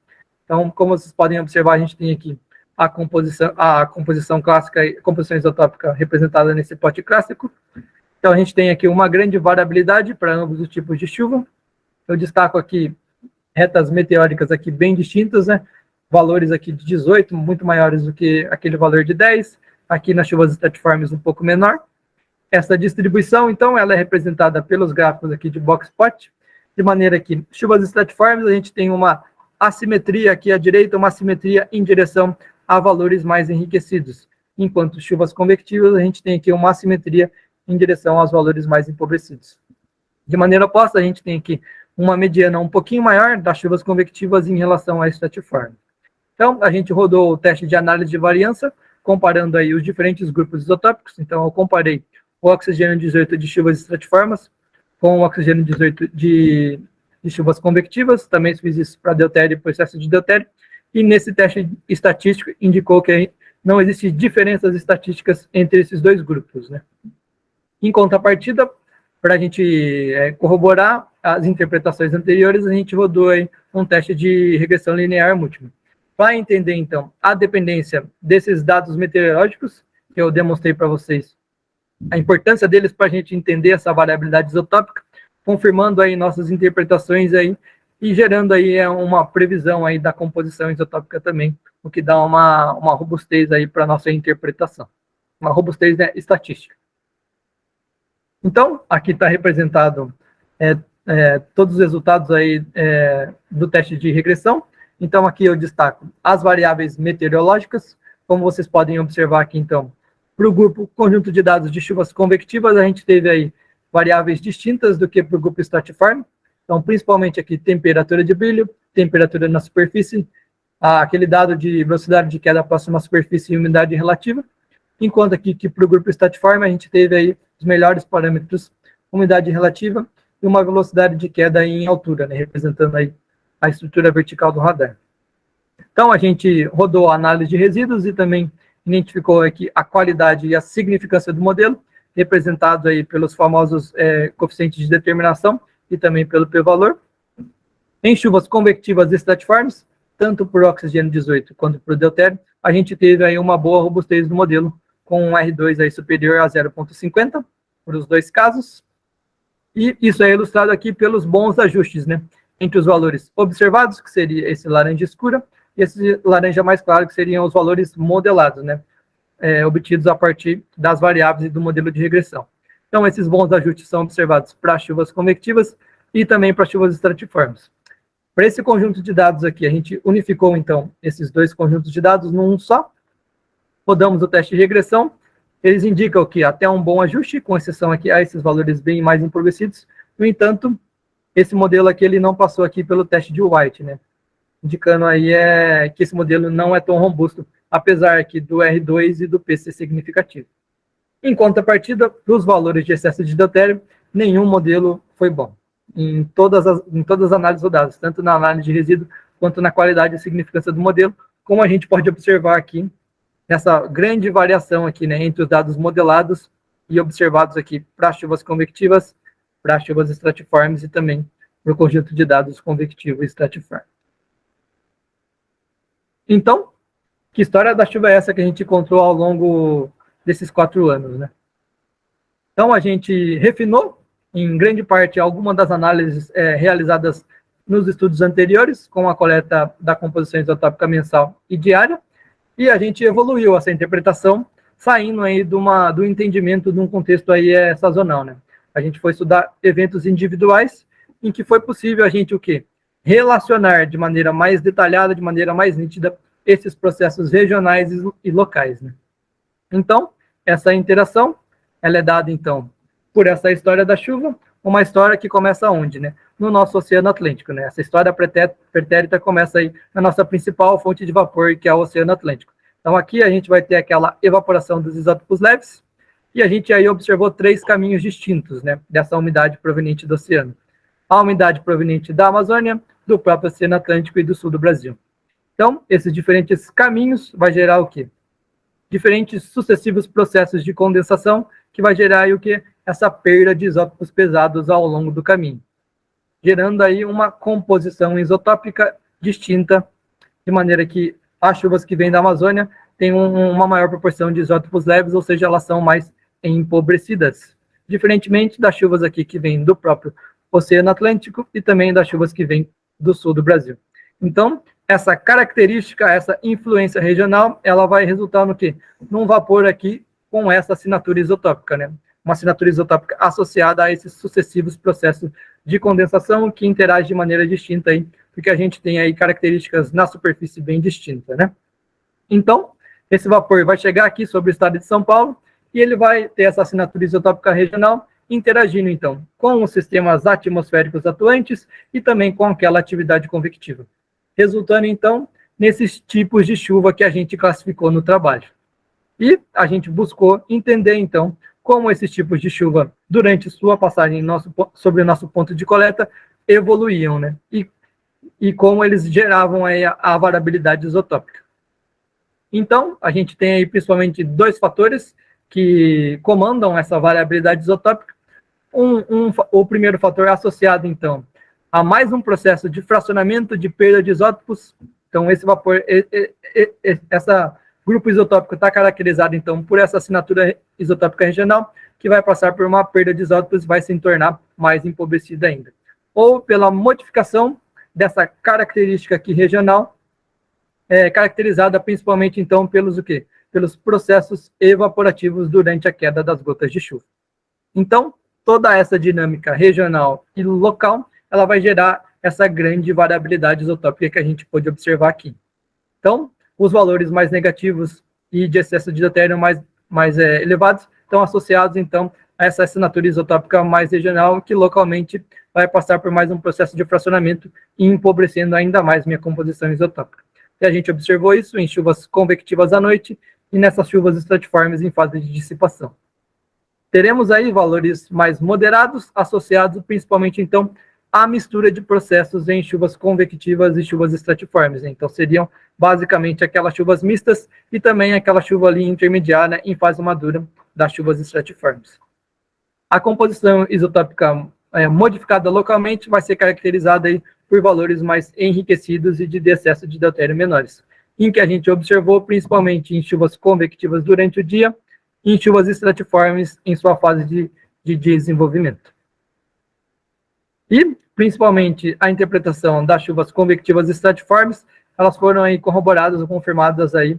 Então, como vocês podem observar, a gente tem aqui a composição clássica e composição isotópica representada nesse pote clássico. Então, a gente tem aqui uma grande variabilidade para ambos os tipos de chuva. Eu destaco aqui retas meteóricas aqui bem distintas, né? Valores aqui de 18, muito maiores do que aquele valor de 10. Aqui nas chuvas stratiformes um pouco menor. Essa distribuição, então, ela é representada pelos gráficos aqui de box plot, de maneira que chuvas stratiformes a gente tem uma assimetria aqui à direita, uma assimetria em direção a valores mais enriquecidos. Enquanto chuvas convectivas, a gente tem aqui uma assimetria em direção aos valores mais empobrecidos. De maneira oposta, a gente tem aqui uma mediana um pouquinho maior das chuvas convectivas em relação à stratiforme. Então, a gente rodou o teste de análise de variância, comparando aí os diferentes grupos isotópicos. Então, eu comparei o oxigênio 18 de chuvas estratiformes com o oxigênio 18 de chuvas convectivas. Também fiz isso para deutério e processo de deutério. E nesse teste estatístico indicou que não existem diferenças estatísticas entre esses dois grupos, né? Em contrapartida, para a gente corroborar as interpretações anteriores, a gente rodou aí um teste de regressão linear múltipla. Para entender, então, a dependência desses dados meteorológicos, que eu demonstrei para vocês, a importância deles para a gente entender essa variabilidade isotópica, confirmando aí nossas interpretações aí, e gerando aí uma previsão aí da composição isotópica também, o que dá uma robustez aí para a nossa interpretação. Uma robustez, né, estatística. Então, aqui está representado todos os resultados aí do teste de regressão. Então, aqui eu destaco as variáveis meteorológicas. Como vocês podem observar aqui, então, para o grupo conjunto de dados de chuvas convectivas, a gente teve aí variáveis distintas do que para o grupo stratiforme. Então, principalmente aqui, temperatura de brilho, temperatura na superfície, aquele dado de velocidade de queda próxima à superfície e umidade relativa. Enquanto aqui que para o grupo stratiforme, a gente teve aí os melhores parâmetros, umidade relativa e uma velocidade de queda em altura, né, representando aí a estrutura vertical do radar. Então, a gente rodou a análise de resíduos e também identificou aqui a qualidade e a significância do modelo, representado aí pelos famosos coeficientes de determinação e também pelo p-valor. Em chuvas convectivas e stratiformes, tanto por oxigênio 18 quanto por deutério, a gente teve aí uma boa robustez do modelo, com um R2 aí superior a 0,50, por os dois casos. E isso é ilustrado aqui pelos bons ajustes, né, entre os valores observados, que seria esse laranja escura, e esse laranja mais claro, que seriam os valores modelados, né, obtidos a partir das variáveis do modelo de regressão. Então, esses bons ajustes são observados para chuvas convectivas e também para chuvas estratiformes. Para esse conjunto de dados aqui, a gente unificou, então, esses dois conjuntos de dados num só, rodamos o teste de regressão, eles indicam que até um bom ajuste, com exceção aqui a esses valores bem mais empobrecidos. No entanto, esse modelo aqui, ele não passou aqui pelo teste de White, né? Indicando aí que esse modelo não é tão robusto, apesar aqui do R2 e do P ser significativo. Em contrapartida, para os valores de excesso de deutério, nenhum modelo foi bom. Em todas as análises rodadas, tanto na análise de resíduo, quanto na qualidade e significância do modelo, como a gente pode observar aqui, nessa grande variação aqui, né, entre os dados modelados e observados aqui para chuvas convectivas, para chuvas estratiformes e também para o conjunto de dados convectivo e estratiforme. Então, que história da chuva é essa que a gente encontrou ao longo desses 4 anos, né? Então, a gente refinou, em grande parte, algumas das análises realizadas nos estudos anteriores, com a coleta da composição isotópica mensal e diária, e a gente evoluiu essa interpretação, saindo aí do entendimento de um contexto aí sazonal, né? A gente foi estudar eventos individuais, em que foi possível a gente o quê? Relacionar de maneira mais detalhada, de maneira mais nítida, esses processos regionais e locais, né? Então, essa interação, ela é dada, então, por essa história da chuva, uma história que começa onde, né? No nosso Oceano Atlântico, né? Essa história pretérita começa aí na nossa principal fonte de vapor, que é o Oceano Atlântico. Então, aqui a gente vai ter aquela evaporação dos isótopos leves, e a gente aí observou 3 caminhos distintos, né? Dessa umidade proveniente do oceano. A umidade proveniente da Amazônia, do próprio Oceano Atlântico e do sul do Brasil. Então, esses diferentes caminhos vai gerar o quê? Diferentes sucessivos processos de condensação, que vai gerar aí o quê? Essa perda de isótopos pesados ao longo do caminho, gerando aí uma composição isotópica distinta, de maneira que as chuvas que vêm da Amazônia têm uma maior proporção de isótopos leves, ou seja, elas são mais empobrecidas, diferentemente das chuvas aqui que vêm do próprio Oceano Atlântico e também das chuvas que vêm do sul do Brasil. Então, essa característica, essa influência regional, ela vai resultar no quê? Num vapor aqui com essa assinatura isotópica, né? Uma assinatura isotópica associada a esses sucessivos processos de condensação que interagem de maneira distinta aí, porque a gente tem aí características na superfície bem distintas, né? Então, esse vapor vai chegar aqui sobre o estado de São Paulo e ele vai ter essa assinatura isotópica regional interagindo, então, com os sistemas atmosféricos atuantes e também com aquela atividade convectiva, resultando, então, nesses tipos de chuva que a gente classificou no trabalho. E a gente buscou entender, então, como esses tipos de chuva, durante sua passagem sobre o nosso ponto de coleta, evoluíam, né? E como eles geravam aí a variabilidade isotópica. Então, a gente tem aí principalmente 2 fatores que comandam essa variabilidade isotópica. O primeiro fator é associado, então, a mais um processo de fracionamento de perda de isótopos. Então, esse vapor, essa grupo isotópico está caracterizado, então, por essa assinatura isotópica regional, que vai passar por uma perda de isótopos e vai se tornar mais empobrecida ainda. Ou pela modificação dessa característica aqui regional, caracterizada principalmente, então, pelos o quê? Pelos processos evaporativos durante a queda das gotas de chuva. Então, toda essa dinâmica regional e local, ela vai gerar essa grande variabilidade isotópica que a gente pode observar aqui. Então, os valores mais negativos e de excesso de deutério mais elevados estão associados, então, a essa assinatura isotópica mais regional, que localmente vai passar por mais um processo de fracionamento e empobrecendo ainda mais minha composição isotópica. E a gente observou isso em chuvas convectivas à noite e nessas chuvas estratiformes em fase de dissipação. Teremos aí valores mais moderados, associados principalmente, então, à mistura de processos em chuvas convectivas e chuvas estratiformes. Então, seriam basicamente aquelas chuvas mistas e também aquela chuva ali intermediária em fase madura das chuvas estratiformes. A composição isotópica modificada localmente vai ser caracterizada aí por valores mais enriquecidos e de excesso de deutério menores, em que a gente observou principalmente em chuvas convectivas durante o dia e em chuvas estratiformes em sua fase de desenvolvimento. E, principalmente, a interpretação das chuvas convectivas estratiformes, elas foram aí corroboradas ou confirmadas aí,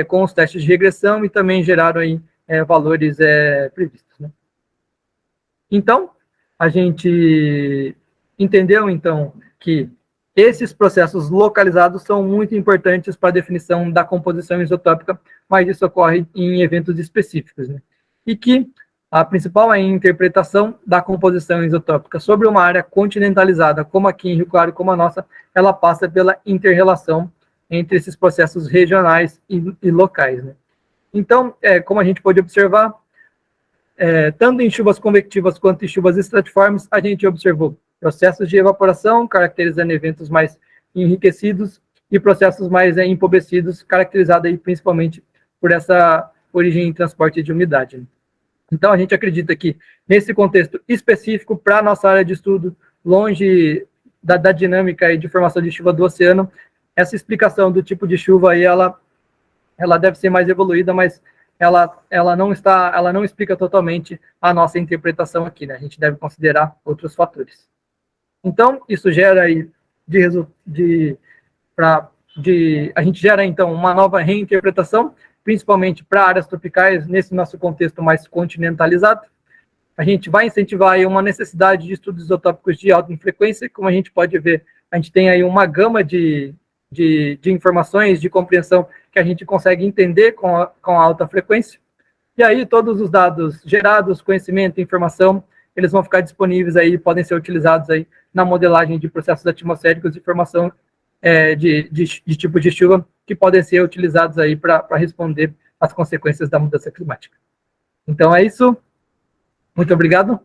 com os testes de regressão e também geraram aí, valores previstos, né? Então, a gente entendeu, então, que esses processos localizados são muito importantes para a definição da composição isotópica, mas isso ocorre em eventos específicos, né? E que a principal interpretação da composição isotópica sobre uma área continentalizada, como aqui em Rio Claro, como a nossa, ela passa pela inter-relação entre esses processos regionais e locais, né? Então, como a gente pode observar, tanto em chuvas convectivas quanto em chuvas estratiformes, a gente observou processos de evaporação, caracterizando eventos mais enriquecidos, e processos mais empobrecidos, caracterizados aí principalmente por essa origem em transporte de umidade, né? Então, a gente acredita que, nesse contexto específico, para a nossa área de estudo, longe da dinâmica e de formação de chuva do oceano, essa explicação do tipo de chuva aí, ela deve ser mais evoluída, mas ela não explica totalmente a nossa interpretação aqui, né? A gente deve considerar outros fatores. Então, isso gera aí a gente gera, então, uma nova reinterpretação, principalmente para áreas tropicais, nesse nosso contexto mais continentalizado. A gente vai incentivar aí uma necessidade de estudos isotópicos de alta frequência. Como a gente pode ver, a gente tem aí uma gama de informações, de compreensão, que a gente consegue entender com a alta frequência. E aí, todos os dados gerados, conhecimento, informação, eles vão ficar disponíveis aí, podem ser utilizados aí na modelagem de processos atmosféricos de formação de tipo de chuva, que podem ser utilizados aí para responder às consequências da mudança climática. Então é isso. Muito obrigado.